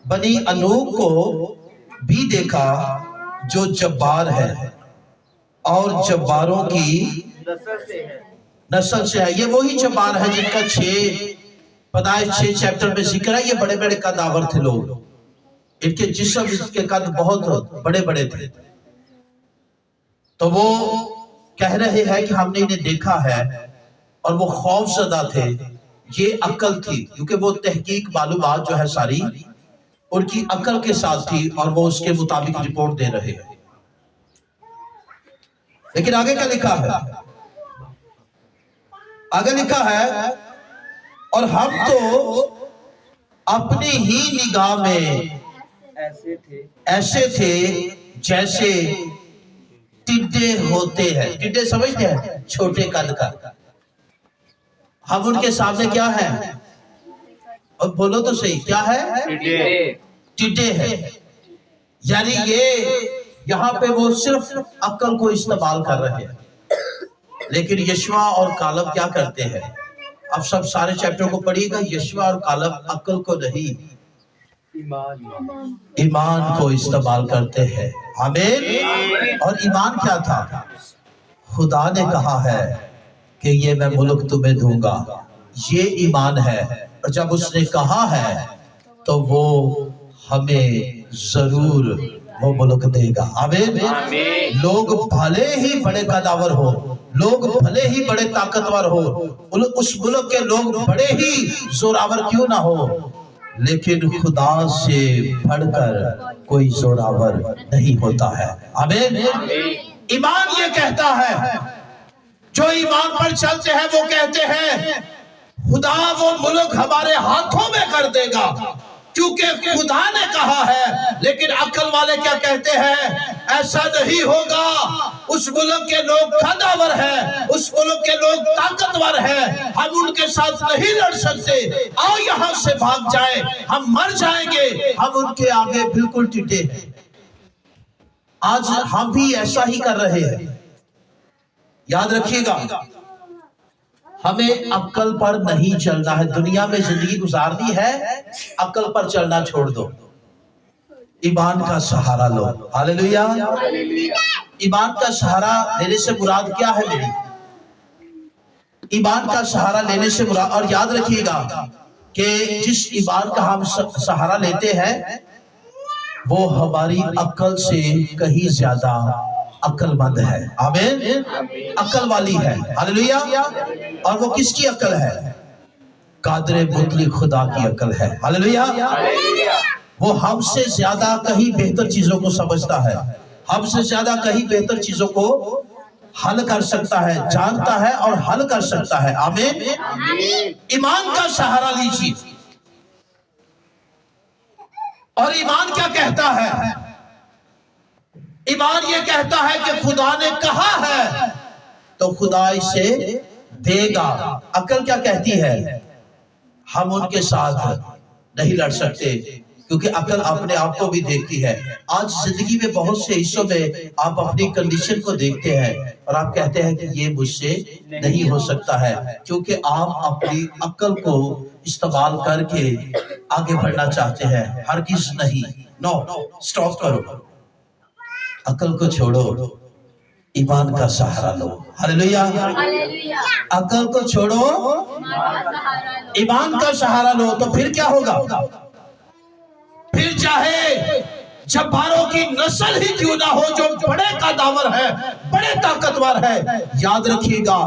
Speaker 1: बनी अनूक को भी देखा जो जब्बार है और जब्बारों की नस्ल से है। ये वही जब्बार है जिनका 6 चैप्टर में जिक्र है। ये बड़े बड़े कदावर थे लोग, इनके जिस्म, इसके कद बहुत बड़े बड़े थे। तो वो कह रहे हैं कि हमने इन्हें देखा है, और वो खौफजदा थे। ये अक्ल थी, क्योंकि वो तहकीक मालूमात जो है सारी उनकी अक्ल के साथ थी, और वो उसके मुताबिक रिपोर्ट दे रहे हैं। लेकिन आगे क्या लिखा है? आगे लिखा है, और हम तो अपनी ही निगाह में ऐसे थे जैसे टिड्डे होते हैं। टिड्डे समझते हैं? छोटे कद का। हम उनके सामने क्या है? और बोलो तो सही, क्या है? टिड्डे है। यानी ये यहाँ पे वो सिर्फ अक्ल को इस्तेमाल कर रहे हैं, लेकिन यशवा और कालब क्या करते हैं? अब सब सारे चैप्टर को पढ़िएगा। यशवा और कालब अक्ल को नहीं, ईमान को इस्तेमाल करते हैं। आमीन। और ईमान क्या था? खुदा ने कहा है कि ये मैं मुल्क तुम्हें दूंगा, ये ईमान है। और जब उसने कहा है तो वो हमें जरूर वो मुल्क देगा। आमीन। लोग भले ही बड़े कदावर हो, लोग भले ही बड़े ताकतवर हो, उस मुल्क के लोग बड़े ही जोरावर क्यों ना हो, लेकिन खुदा से बढ़कर कोई जोरावर नहीं होता है। आमीन। ईमान ये कहता है, जो ईमान पर चलते हैं वो कहते हैं खुदा वो मुल्क हमारे हाथों में कर देगा, क्योंकि खुदा ने कहा है। लेकिन अक्ल वाले क्या कहते हैं? ऐसा नहीं होगा, उस मुल्क के लोग कदावर हैं, उस मुल्क के लोग ताकतवर हैं, हम उनके साथ नहीं लड़ सकते, आओ यहाँ से भाग जाए, हम मर जाएंगे, हम उनके आगे बिल्कुल टिटे हैं। आज हम भी ऐसा ही कर रहे हैं। याद रखिएगा, हमें अक्ल पर नहीं चलना है। दुनिया में जिंदगी गुजारनी है, अक्ल पर चलना छोड़ दो, ईमान का सहारा लो। हालेलुया। ईमान का सहारा लेने से मुराद क्या है मेरी? ईमान का सहारा लेने से मुराद, और याद रखिएगा कि जिस ईमान का हम सहारा लेते हैं वो हमारी अक्ल से कहीं ज्यादा अक्लमंद है। आमीन। अक्ल वाली है। हालेलुया। और वो किसकी अक्ल है? कादरे मुतलक खुदा की अक्ल है। हालेलुया। वो हमसे ज्यादा कहीं बेहतर चीजों को समझता है, हमसे ज्यादा कहीं बेहतर चीजों को हल कर सकता है, जानता है और हल कर सकता है। आमीन। ईमान का सहारा लीजिए। और ईमान क्या कहता है? ईमान ये कहता है कि खुदा ने कहा है तो खुदा इसे देगा। अक्ल क्या कहती है? हम उनके साथ नहीं लड़ सकते, کیونکہ عقل اپنے آپ کو بھی دیکھتی ہے. آج زندگی میں بہت سے حصوں میں آپ اپنی کنڈیشن کو دیکھتے ہیں اور آپ کہتے ہیں کہ یہ مجھ سے نہیں ہو سکتا ہے، کیونکہ آپ اپنی عقل کو استعمال کر کے آگے بڑھنا چاہتے ہیں. ہرگز نہیں. نو، سٹاپ کرو، عقل کو چھوڑو، ایمان کا سہارا لو. ہاللیلویا. عقل کو چھوڑو، ایمان کا سہارا لو. تو پھر کیا ہوگا؟ پھر چاہے جباروں کی نسل ہی کیوں نہ ہو جو بڑے قدامر ہے، بڑے طاقتور ہے، یاد رکھیے گا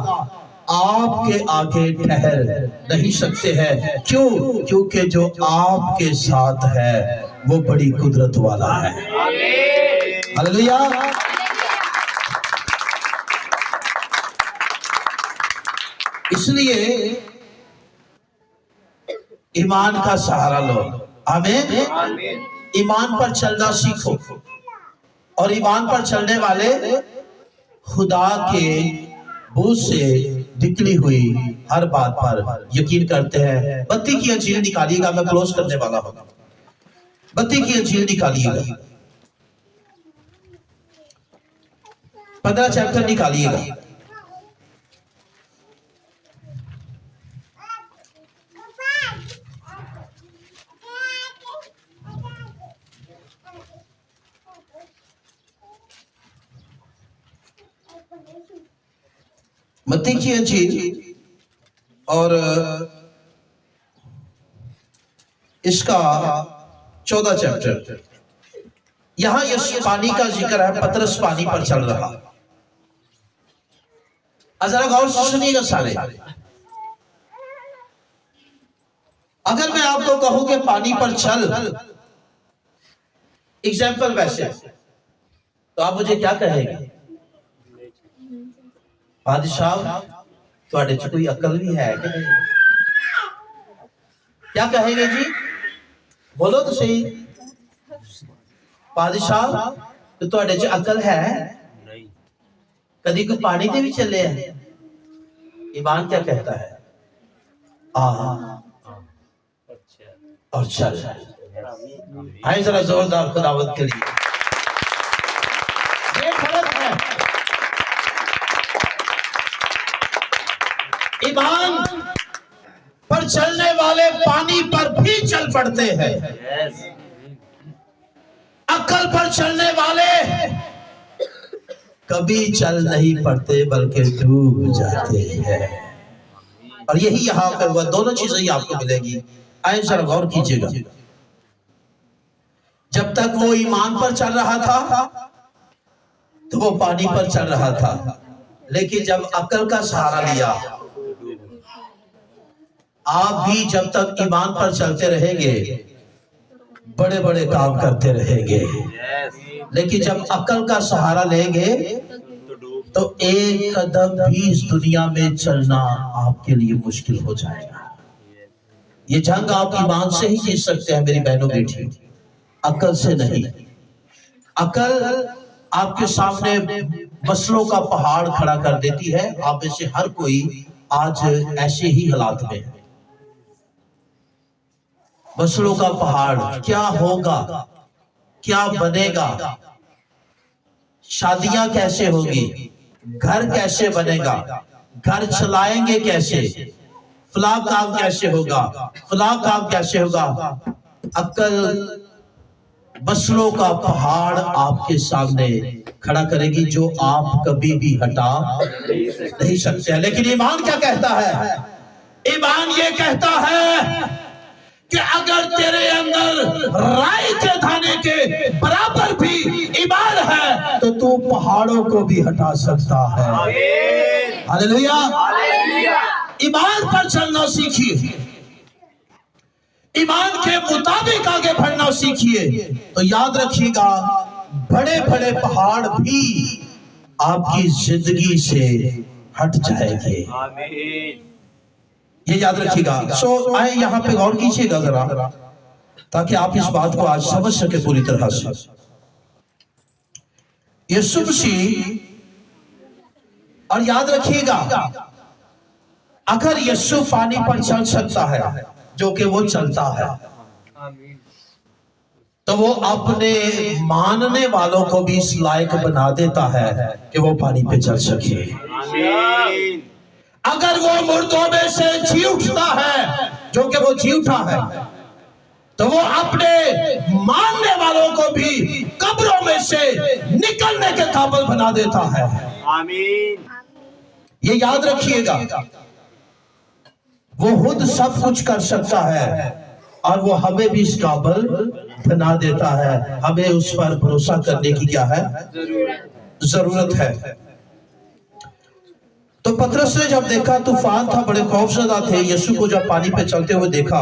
Speaker 1: آپ کے آگے ٹھہر نہیں سکتے ہیں. کیوں؟ کیونکہ جو آپ کے ساتھ ہے وہ بڑی قدرت والا ہے. ہاللیلویا. اس لیے ایمان کا سہارا لو. آمین. ایمان پر چلنا سیکھو، اور ایمان پر چلنے والے خدا کے بو سے نکلی ہوئی ہر بات پر یقین کرتے ہیں. متی کی انجیل نکالیے گا، میں کلوز کرنے والا ہوں. متی کی انجیل نکالیے گا، 15 چیپٹر نکالیے گا. متی کی انجیل اور اس کا 14 چیپٹر. یہاں یسوع پانی کا ذکر ہے، پترس پانی پر چل رہا. ذرا غور سے سنیے گا سارے. اگر میں آپ کو کہوں کہ پانی پر چل، ایگزامپل ویسے، تو آپ مجھے کیا کہیں گے؟ بادشاہ تھوڑے چ کوئی عقل بھی ہے کہ نہیں؟ کیا کہیں گے جی؟ بولو تو صحیح. بادشاہ تو تھوڑے چ عقل ہے؟ کدی کوئی پانی تے بھی چلے ہیں؟ ایمان کیا کہتا ہے؟ آ اور چل. آئیں ذرا زوردار خداوند کے لیے. یہ فرق ہے. ایمان پر چلنے والے پانی پر بھی چل پڑتے ہیں، عقل پر چلنے والے کبھی چل نہیں پڑتے بلکہ ڈوب جاتے ہیں. اور یہی یہاں پر وہ دونوں چیزیں ہی آپ کو ملے گی. آئیں ذرا غور کیجئے گا. جب تک وہ ایمان پر چل رہا تھا تو وہ پانی پر چل رہا تھا، لیکن جب عقل کا سہارا لیا، آپ بھی جب تک ایمان پر چلتے رہیں گے بڑے بڑے کام کرتے رہیں گے، لیکن جب عقل کا سہارا لیں گے تو ایک قدم بھی اس دنیا میں چلنا آپ کے لیے مشکل ہو جائے گا. یہ جنگ آپ ایمان سے ہی جیت سکتے ہیں میری بہنوں بیٹی، عقل سے نہیں. عقل آپ کے سامنے مسئلوں کا پہاڑ کھڑا کر دیتی ہے. آپ میں سے ہر کوئی آج ایسے ہی حالات میں ہے. مسئلوں کا پہاڑ، کیا ہوگا، کیا بنے گا، شادیاں کیسے ہوگی، گھر کیسے بنے گا، گھر چلائیں گے کیسے، فلاں کام کیسے ہوگا، فلاں کام کیسے ہوگا. عقل مسئلوں کا پہاڑ آپ کے سامنے کھڑا کرے گی جو آپ کبھی بھی ہٹا نہیں سکتے ہیں. لیکن ایمان کیا کہتا ہے؟ ایمان یہ کہتا ہے کہ اگر تیرے اندر رائی کے دانے کے برابر بھی ایمان ہے تو تو پہاڑوں کو بھی ہٹا سکتا ہے. ہاللیلویا. ایمان پر چلنا سیکھیے، ایمان کے مطابق آگے بڑھنا سیکھیے، تو یاد رکھیے گا بڑے بڑے پہاڑ بھی آپ کی زندگی سے ہٹ جائے گے. یہ یاد رکھیے گا. سو آئیں یہاں پہ غور کیجئے گا ذرا، تاکہ آپ اس بات کو آج سمجھ سکے پوری طرح سے. یسوع مسیح، اور یاد رکھیے گا اگر یسوع پانی پر چل سکتا ہے جو کہ وہ چلتا ہے، तो वो अपने मानने वालों को भी इस लायक बना देता है कि वो पानी पे चल सके। अगर वो मुर्दों में से जी उठता है, जो कि वो जी उठा है, तो वो अपने मानने वालों को भी कब्रों में से निकलने के काबिल बना देता है।
Speaker 4: आमीन।
Speaker 1: ये याद रखिएगा, वो खुद सब कुछ कर सकता है और वो हमें भी इस काबिल बना देता है। हमें उस पर भरोसा करने की क्या है? जरूरत है। तो पतरस ने जब देखा तूफान था, बड़े खौफजदा थे, यीशु को जब पानी पे चलते हुए देखा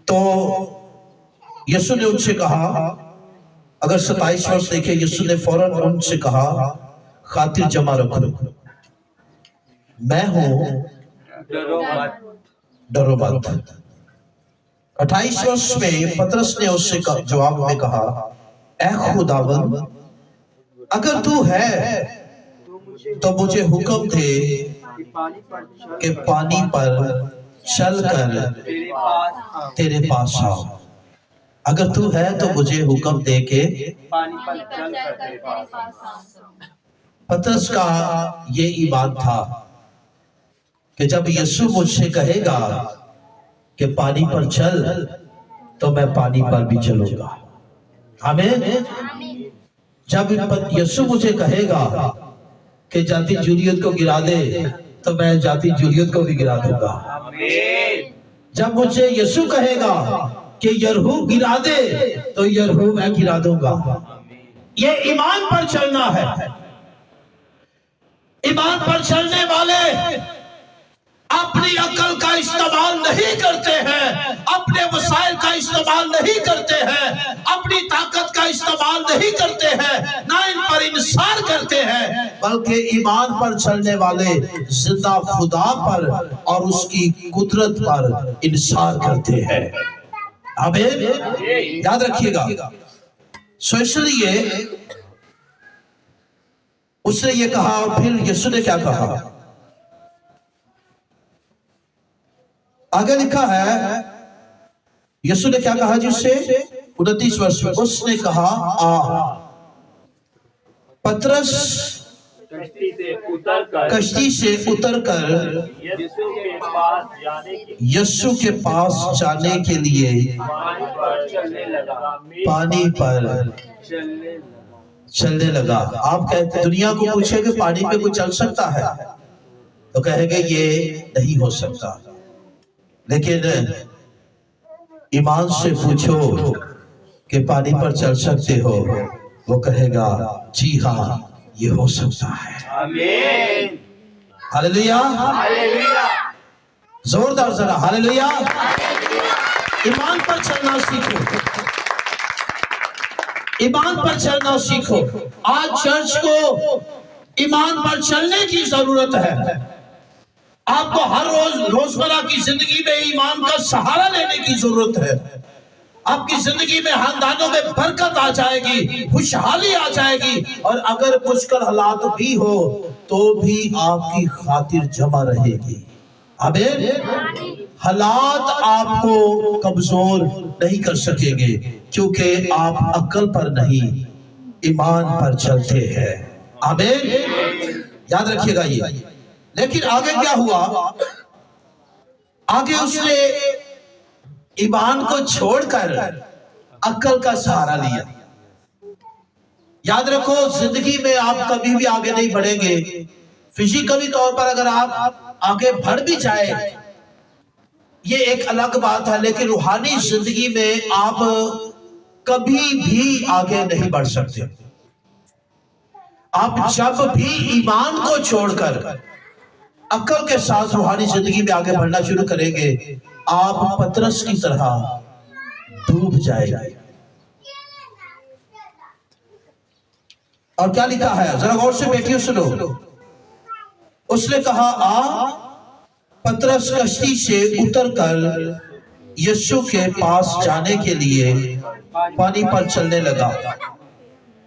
Speaker 1: तो यीशु ने उनसे कहा, अगर 27 वर्ष देखे, यीशु ने फौरन उनसे कहा, खातिर जमा रखो, मैं हूं, डरो मत। 28 वर्ष में पतरस ने उससे जवाब में कहा, ऐ खुदावंद, अगर तू है तो मुझे हुक्म दे कि पानी पर चलकर तेरे पास आओ। अगर तू है तो मुझे हुक्म दे के
Speaker 4: पानी पर चलकर तेरे पास आओ।
Speaker 1: पतरस का ये ईमान था कि जब यीशु मुझसे कहेगा कि पानी पर चल, तो मैं पानी पर भी चलूंगा। आमीन। जब यीशु मुझे कहेगा कि जाति जूलियत को गिरा दे, तो मैं जाति जूलियत को भी गिरा दूंगा।
Speaker 4: आमीन।
Speaker 1: जब मुझे यीशु कहेगा कि यरहू गिरा दे, तो यरहू मैं गिरा दूंगा। ये ईमान पर चलना है। ईमान पर चलने वाले अपनी अकल का इस्तेमाल नहीं करते हैं, अपने वसाइल का इस्तेमाल नहीं करते हैं, अपनी ताकत का इस्तेमाल नहीं करते हैं, ना इन पर इंसार करते हैं, बल्कि ईमान पर चलने वाले जिंदा खुदा पर और उसकी कुदरत पर इंसार करते हैं। आमीन। याद रखिएगा। सो इसलिए उसने ये कहा, और फिर यीशु ने क्या कहा? आगे लिखा है, यीशु ने क्या कहा जिससे? 29 वर्ष में उसने कहा, आ। पतरस कश्ती से उतरकर यीशु के पास जाने के लिए पानी पर चलने लगा। आप कहते, दुनिया को पूछे कि पानी पे कोई चल सकता है, तो कहेंगे ये नहीं हो सकता। लेकिन ईमान से पूछो कि पानी पर चल सकते हो, वो कहेगा जी हाँ, ये हो सकता है।
Speaker 4: आमीन।
Speaker 1: हालेलुया।
Speaker 4: हालेलुया।
Speaker 1: जोरदार जरा हालेलुया। ईमान पर चलना सीखो, ईमान पर चलना सीखो। आज चर्च को ईमान पर चलने की जरूरत है। आपको हर रोज रोजमर्रा की जिंदगी में ईमान का सहारा लेने की जरूरत है। आपकी जिंदगी में खानदानों में बरकत आ जाएगी, खुशहाली आ जाएगी, और अगर मुश्किल हालात भी हो तो भी आपकी खातिर जमा रहेगी। आमीन। हालात आपको कमजोर नहीं कर सकेंगे, क्योंकि आप अक्ल पर नहीं, ईमान पर चलते हैं। आमीन। याद रखिएगा ये। लेकिन आगे क्या हुआ? आगे उसने ईमान को छोड़कर अक्ल का सहारा लिया। याद रखो, जिंदगी में आप कभी भी आगे नहीं बढ़ेंगे। फिजिकली तौर पर अगर आप आगे बढ़ भी जाए, ये एक अलग बात है, लेकिन रूहानी जिंदगी में आप कभी भी आगे नहीं बढ़ सकते। आप जब भी ईमान को छोड़कर अक्ल के साथ रूहानी जिंदगी में आगे बढ़ना शुरू करेंगे, आप पतरस की तरह डूब जाएंगे। और क्या लिखा है, जरा गौर से बैठिए, सुनो। उसने कहा, आ। पतरस कश्ती से उतरकर यीशु के पास जाने के लिए पानी पर चलने लगा।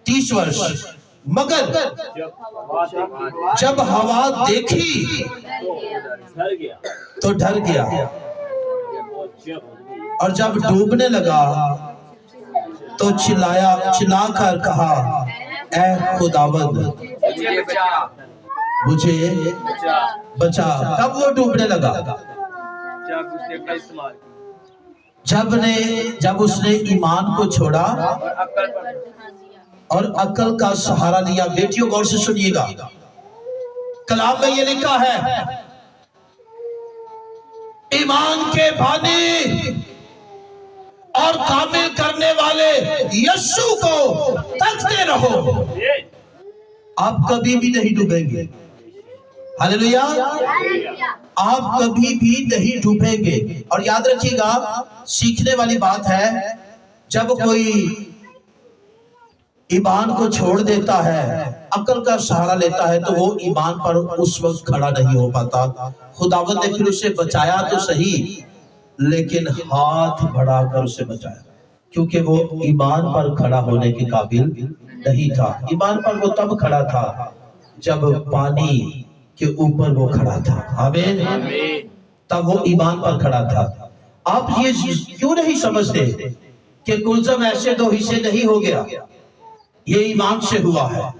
Speaker 1: 30 वर्ष। मगर जब हवा देखी तो डर गया, और जब डूबने लगा तो चिल्लाकर कहा, ऐ खुदावंद
Speaker 4: मुझे बचा,
Speaker 1: मुझे
Speaker 4: बचा।
Speaker 1: बचा। कब वो डूबने लगा?
Speaker 4: जब उसने अपना इस्तेमाल किया
Speaker 1: जब उसने ईमान को छोड़ा और अक्ल का सहारा लिया। बेटियों गौर से सुनिएगा, कलाम में ये लिखा है, ईमान के बानी और कामिल करने वाले यीशु को तकते रहो, आप कभी भी नहीं डूबेंगे। हालेलुया, आप कभी भी नहीं डूबेंगे। और याद रखिएगा, सीखने वाली बात है, जब कोई ईमान को छोड़ देता है, अक्ल का सहारा लेता है, तो वो ईमान पर उस वक्त खड़ा नहीं हो पाता। खुदावंद ने फिर उसे बचाया तो सही, लेकिन हाथ बढ़ाकर उसे बचाया, क्योंकि वो ईमान पर खड़ा होने के काबिल नहीं था। ईमान पर वो तब खड़ा था जब पानी के ऊपर वो खड़ा था। आमीन। तब वो ईमान पर खड़ा था। आप ये क्यों नहीं समझते कि कुलज़म ऐसे दो हिस्से नहीं हो गया, ये ईमान से हुआ है।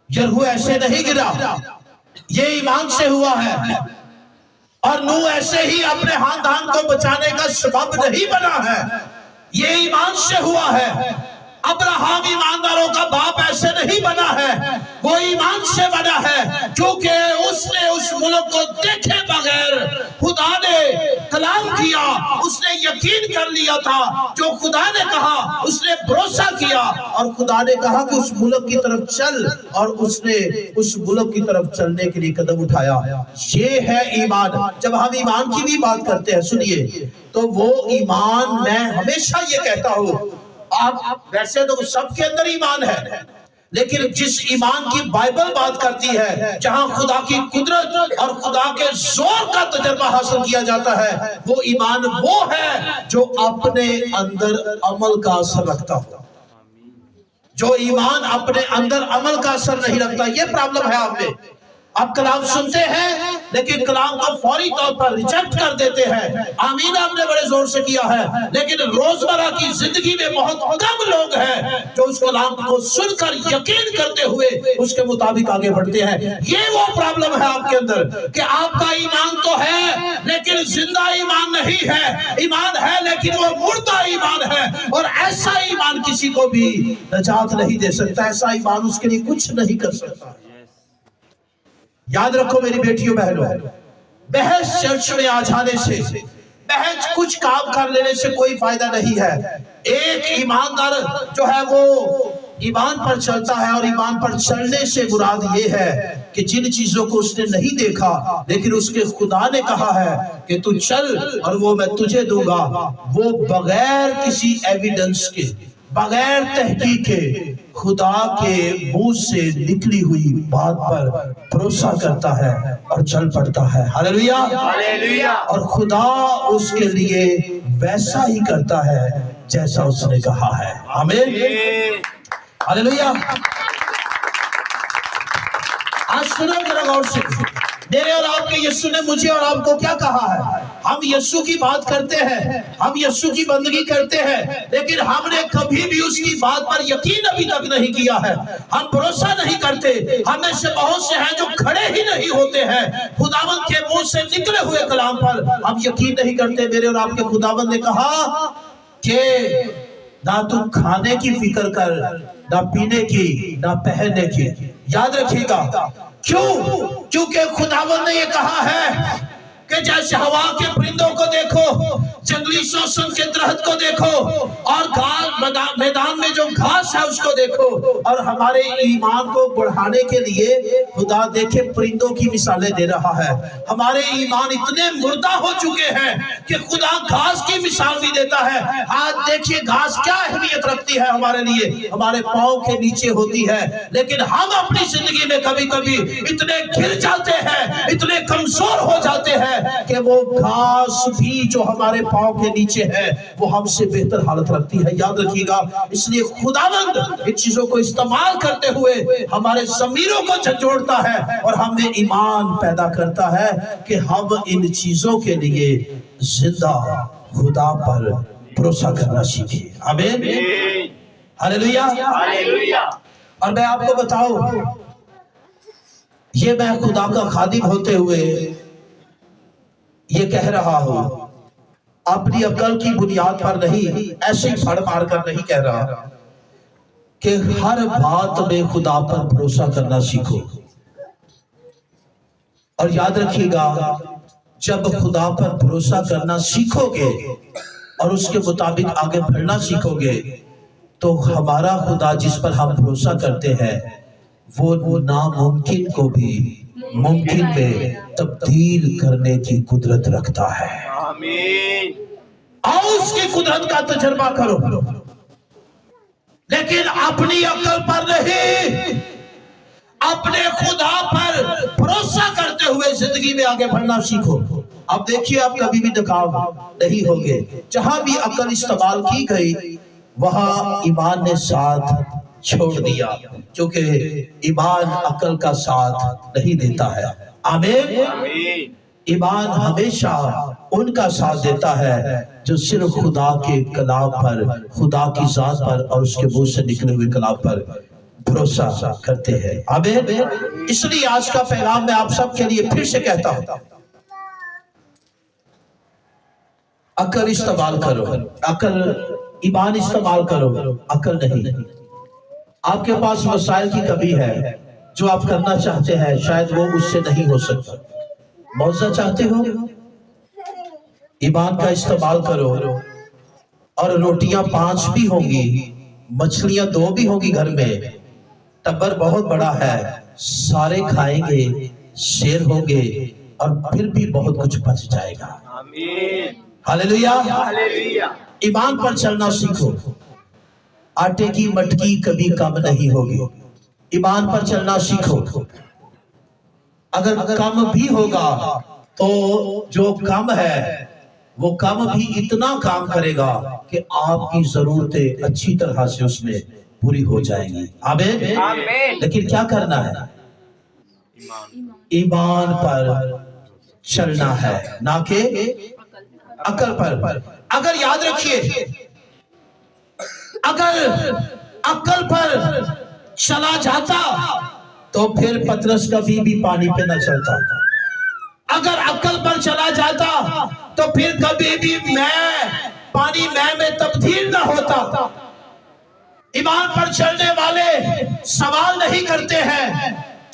Speaker 1: यरहू ऐसे नहीं गिरा, ये ईमान से हुआ है। और नूह ऐसे ही अपने खानदान को बचाने का सबब नहीं बना है, ये ईमान से हुआ है। अब्राहम ईमानदारों का बाप ऐसे नहीं बना है, वो ईमान से बना है, क्योंकि उसने उस मुल्क को देखे बगैर खुदा ने कलाम किया, उसने यकीन कर लिया था जो खुदा ने कहा, उसने भरोसा किया और खुदा ने कहा कि उस मुल्क की तरफ चल, और उसने उस मुल्क की तरफ चलने के लिए कदम उठाया। ये है ईमान। जब हम ईमान की भी बात करते हैं, सुनिए, तो वो ईमान, मैं हमेशा ये कहता हूँ, आप वैसे तो सबके अंदर ईमान है, लेकिन जिस ईमान की बाइबल बात करती है, जहां खुदा की कुदरत और खुदा के जोर का तजर्बा हासिल किया जाता है, वो ईमान वो है जो अपने अंदर अमल का असर रखता हो। जो ईमान अपने अंदर अमल का असर नहीं रखता, ये प्रॉब्लम है आप में। आप कलाम सुनते हैं, लेकिन कलाम को फौरी तौर पर रिजेक्ट कर देते हैं। आमीन आपने बड़े जोर से किया है, लेकिन रोजमर्रा की जिंदगी में बहुत कम लोग हैं जो उस कलाम को सुनकर यकीन करते हुए उसके मुताबिक आगे बढ़ते हैं। ये वो प्रॉब्लम है आपके अंदर कि आपका ईमान तो है, लेकिन जिंदा ईमान नहीं है। ईमान है, लेकिन वो मुर्दा ईमान है, और ऐसा ईमान किसी को भी नजात नहीं दे सकता। ऐसा ईमान उसके लिए कुछ नहीं कर सकता। याद रखो मेरी बेटियों बहनों, बहस चर्च में आ जाने से, बहस कुछ काम कर लेने से कोई फायदा नहीं है। एक ईमानदार जो है वो ईमान पर चलता है, और ईमान पर चलने से मुराद ये है कि जिन चीजों को उसने नहीं देखा, लेकिन उसके खुदा ने कहा है कि तू चल और वो मैं तुझे दूंगा, वो बगैर किसी एविडेंस के, बगैर तहकीक के, खुदा के मुंह से निकली हुई बात पर भरोसा करता है और चल पड़ता है। Hallelujah, hallelujah. और खुदा उसके लिए वैसा ही करता है जैसा उसने कहा है। आमीन, हालेलुया। आज सुनो जरा गौर से, मेरे और आपके यीशु ने मुझे और आपको क्या कहा है? हम यीशु की बात करते हैं, हम यीशु की बंदगी करते हैं, लेकिन हमने कभी भी उसकी बात पर यकीन अभी तक नहीं किया है। हम भरोसा नहीं करते। हमें से बहुत से हैं जो खड़े ही नहीं होते हैं खुदावंद के मुंह से निकले हुए कलाम पर हम यकीन नहीं करते। मेरे और आपके खुदावंद ने कहा कि ना तुम खाने की फिक्र कर, ना पीने की, ना पहनने की। याद रखिएगा, क्यों? क्योंकि खुदावंद ने ये कहा है कि जैसे हवा के परिंदों को देखो, जंगली शोषण के दरख्त को देखो, और मैदान में जो घास है उसको देखो, और हमारे ईमान को बढ़ाने के लिए खुदा देखे परिंदों की मिसालें दे रहा है। हमारे ईमान इतने मुर्दा हो चुके हैं कि खुदा घास की मिसाल भी देता है। आज देखिए घास क्या अहमियत रखती है हमारे लिए, हमारे पांव के नीचे होती है, लेकिन हम अपनी जिंदगी में कभी कभी इतने गिर जाते हैं, इतने कमजोर हो जाते हैं कि वो घास भी जो हमारे पांव के नीचे है वो हमसे बेहतर हालत रखती है। याद रखिएगा, इसलिए खुदावंद इन चीजों को इस्तेमाल करते हुए हमारे ज़मीरों को झंझोड़ता है और हमें ईमान पैदा करता है कि हम इन चीजों के लिए जिंदा खुदा पर भरोसा करना सीखे। आमीन, हालेलुया। और मैं आपको बताऊं, ये मैं खुदा का खादिम होते हुए ये कह रहा हूं, अपनी अकल की बुनियाद पर नहीं, ऐसे ही फड़ मार कर नहीं कह रहा कि हर बात में खुदा पर भरोसा करना सीखो। और याद रखिएगा, जब खुदा पर भरोसा करना सीखोगे और उसके मुताबिक आगे बढ़ना सीखोगे, तो हमारा खुदा जिस पर हम भरोसा करते हैं वो नामुमकिन को भी मुमकिन में तब्दील करने की कुदरत रखता है।
Speaker 4: आमीन।
Speaker 1: आओ उसकी कुदरत का तजर्बा करो, लेकिन अपनी अकल पर नहीं, अपने खुदा पर भरोसा करते हुए जिंदगी में आगे बढ़ना सीखो। अब देखिए, आप कभी भी दिखाव नहीं होगे। जहां भी अकल इस्तेमाल की गई वहां ईमान ने साथ छोड़ दिया, क्योंकि ईमान अकल का साथ नहीं देता है। आमीन। ईमान हमेशा उनका साथ देता है जो सिर्फ खुदा के कलाम पर, खुदा की जात पर और उसके मुंह से निकले हुए कलाम पर भरोसा करते हैं। आमीन। इसलिए आज का पैगाम मैं आप सबके लिए फिर से कहता हूं, अकल इस्तेमाल करो, अकल ईमान इस्तेमाल करो, अकल नहीं। आपके पास वसाइल की कमी है, जो आप करना चाहते हैं शायद वो उससे नहीं हो सकता। मौजा चाहते हो, ईमान का इस्तेमाल करो, और रोटियां 5 भी होंगी, मछलियां 2 भी होंगी घर में, टब्बर बहुत बड़ा है, सारे खाएंगे, शेर होंगे, और फिर भी बहुत कुछ बच जाएगा।
Speaker 4: आमीन।
Speaker 1: हालेलुया।
Speaker 4: हालेलुया।
Speaker 1: ईमान पर चलना सीखो, आटे की मटकी कभी कम नहीं होगी। ईमान पर चलना सीखो, अगर कम भी होगा तो जो कम है वो कम भी इतना काम करेगा कि आपकी जरूरतें अच्छी तरह से उसमें पूरी हो जाएंगी। आमीन।
Speaker 4: आमीन।
Speaker 1: लेकिन क्या करना है? ईमान पर चलना है, ना कि अकल पर। अगर याद रखिए, अगर अकल पर चला जाता तो फिर पतरस कभी भी पानी पे न चलता। अगर अकल पर चला जाता तो फिर कभी भी पानी में तब्दील न होता। ईमान पर चलने वाले सवाल नहीं करते हैं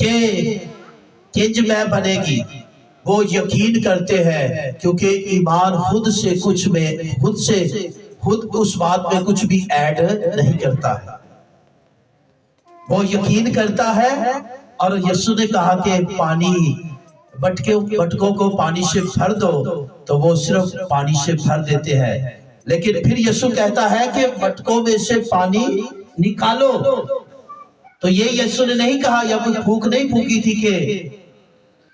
Speaker 1: कि किंज मैं बनेगी, वो यकीन करते हैं, क्योंकि ईमान खुद से कुछ में खुद उस बात में कुछ भी ऐड नहीं करता है। वो यकीन करता है, और यीशु ने कहा कि पानी मटकों को पानी से भर दो, तो वो सिर्फ पानी से भर देते हैं। लेकिन फिर यीशु कहता है कि मटकों में से पानी निकालो। तो ये यीशु ने नहीं कहा, या कोई फूंक नहीं फूंकी थी कि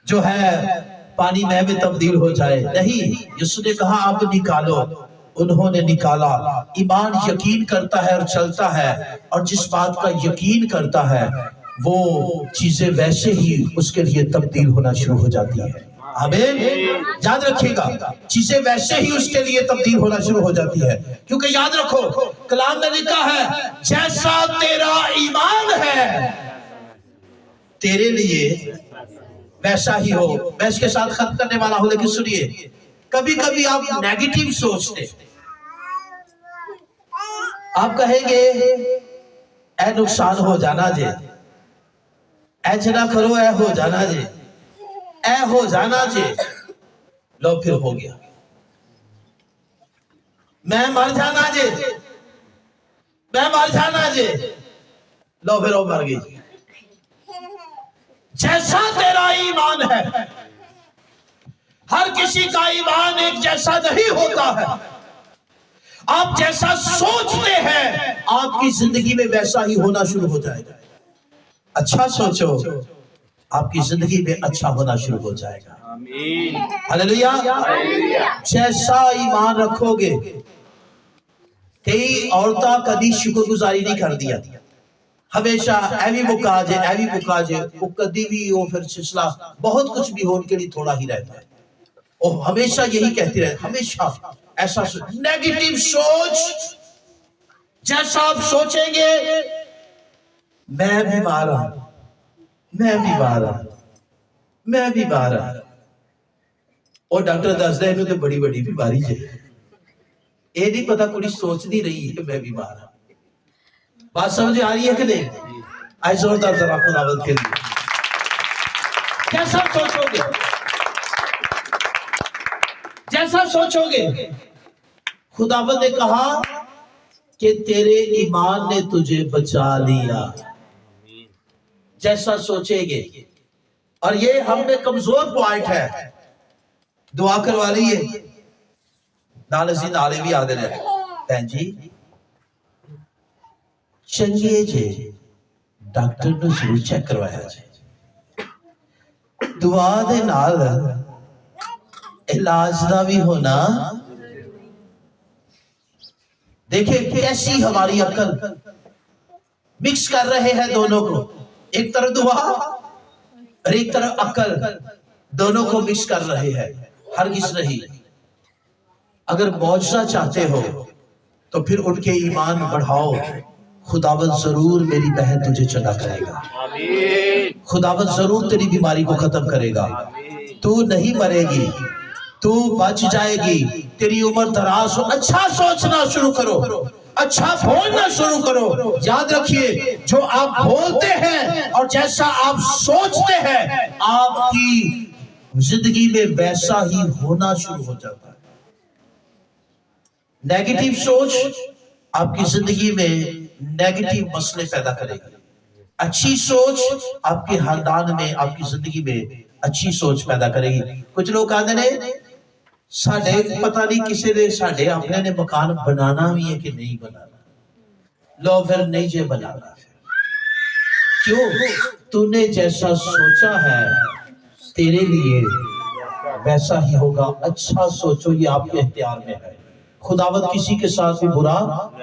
Speaker 1: जो है पानी में तब्दील हो जाए। नहीं, यीशु ने कहा आप निकालो। उन्होंने निकाला। ईमान यकीन करता है और चलता है, और जिस बात का यकीन करता है वो चीजें वैसे ही उसके लिए तब्दील होना शुरू हो जाती है। आमीन। याद रखिएगा, चीजें वैसे ही उसके लिए तब्दील होना शुरू हो जाती है, क्योंकि याद रखो कलाम में लिखा है, जैसा तेरा ईमान है तेरे लिए वैसा ही हो। मैं इसके साथ खत्म करने वाला हूं, लेकिन सुनिए, कभी कभी आप नेगेटिव सोचते, आप कहेंगे ऐ नुकसान हो जाना जे, ऐ जना करो, ऐ हो जाना जे, ऐ हो जाना जे। लो फिर हो गया। मैं मर जाना जे, मैं मर जाना जे। लो फिर वो मर गई। जैसा तेरा ईमान है, हर किसी का ईमान एक जैसा नहीं होता है। आप जैसा सोचते हैं आपकी जिंदगी में वैसा ही होना शुरू हो जाएगा। अच्छा सोचो, आपकी जिंदगी में अच्छा होना शुरू हो जाएगा।
Speaker 4: आमीन।
Speaker 1: हालेलुया। जैसा ईमान रखोगे। कई औरतां कभी शुक्रगुजारी नहीं कर दिया, हमेशा एवी मुकाजे वो कभी भी वो फिर सिलसिला बहुत कुछ भी हो उनके लिए थोड़ा ही रहता है। वो हमेशा यही कहती रहे, हमेशा ऐसा नेगेटिव सोच, जैसा आप सोचेंगे मैं बीमार हूं, मैं बीमार हूं, मैं बीमार हूं, और डॉक्टर दसदा इन्हू तो बड़ी बड़ी बीमारी है, ये नहीं पता कुड़ी सोचती रही है मैं बीमार हूं। बात समझ आ रही है कि नहीं? आज जोरदार जरा खुदावंद के लिए कैसा सोचोगे, जैसा सोचोगे। खुदावंद ने कहा कि तेरे ईमान ने तुझे बचा लिया, जैसा सोचेंगे। और ये हम में कमजोर पॉइंट है, दुआ करवा लीजिए, नाल असीं नाले भी आदे ने भैन जी चंगे जे डॉक्टर ने जरूर चेक करवाया जी, दुआ दे नाल इलाज दा भी होना। देखिए कैसी हमारी अकल मिक्स कर रहे हैं दोनों को, एक तरफ दुआ और एक तरफ अकल, दोनों को मिक्स कर रहे हैं। हरगिज़ नहीं। अगर मौजज़ा चाहते हो तो फिर उनके ईमान बढ़ाओ, खुदावंद जरूर मेरी बहन तुझे चंगा करेगा, खुदावंद जरूर तेरी बीमारी को खत्म करेगा, तू नहीं मरेगी, तू बच जाएगी, तेरी उम्र दराज हो। अच्छा सोचना शुरू करो, अच्छा बोलना शुरू करो। याद रखिए जो आप बोलते हैं और जैसा आप सोचते हैं आपकी जिंदगी में वैसा ही होना शुरू हो जाता है। नेगेटिव सोच आपकी जिंदगी में नेगेटिव मसले पैदा करेगी, अच्छी सोच आपके खानदान में आपकी जिंदगी में अच्छी सोच पैदा करेगी। कुछ लोग कहते ने साडे पता नहीं किसी ने साडे अपने ने मकान बनाना भी है कि नहीं बनाना, लो फिर नहीं जे बनाना, क्यों? तूने जैसा सोचा है तेरे लिए वैसा ही होगा। अच्छा सोचो, ये आपके इख्तियार में है। खुदावंद किसी के साथ भी बुरा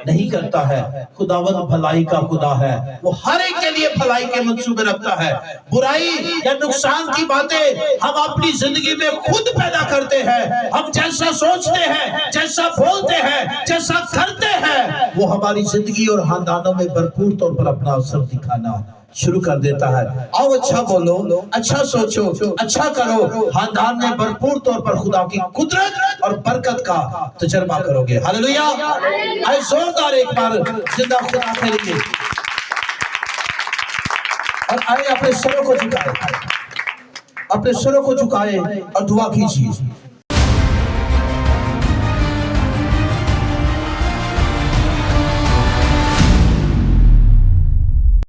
Speaker 1: नहीं करता है, खुदावंद भलाई का खुदा है, वो हर एक के लिए भलाई के मंसूबे रखता है। बुराई या नुकसान की बातें हम अपनी जिंदगी में खुद पैदा करते हैं। हम जैसा सोचते हैं, जैसा बोलते हैं, जैसा करते हैं, वो हमारी जिंदगी और खानदानों में भरपूर तौर पर अपना असर दिखाना शुरू कर देता है। आओ अच्छा बोलो, अच्छा सोचो, अच्छा करो, खानदान में भरपूर तौर पर खुदा की कुदरत और बरकत का तजर्बा करोगे। हालेलुया। आइए जोरदार एक बार जिंदा खुदा के लिए, और आइए अपने सरों को झुकाए, अपने सरों को झुकाए और दुआ कीजिए।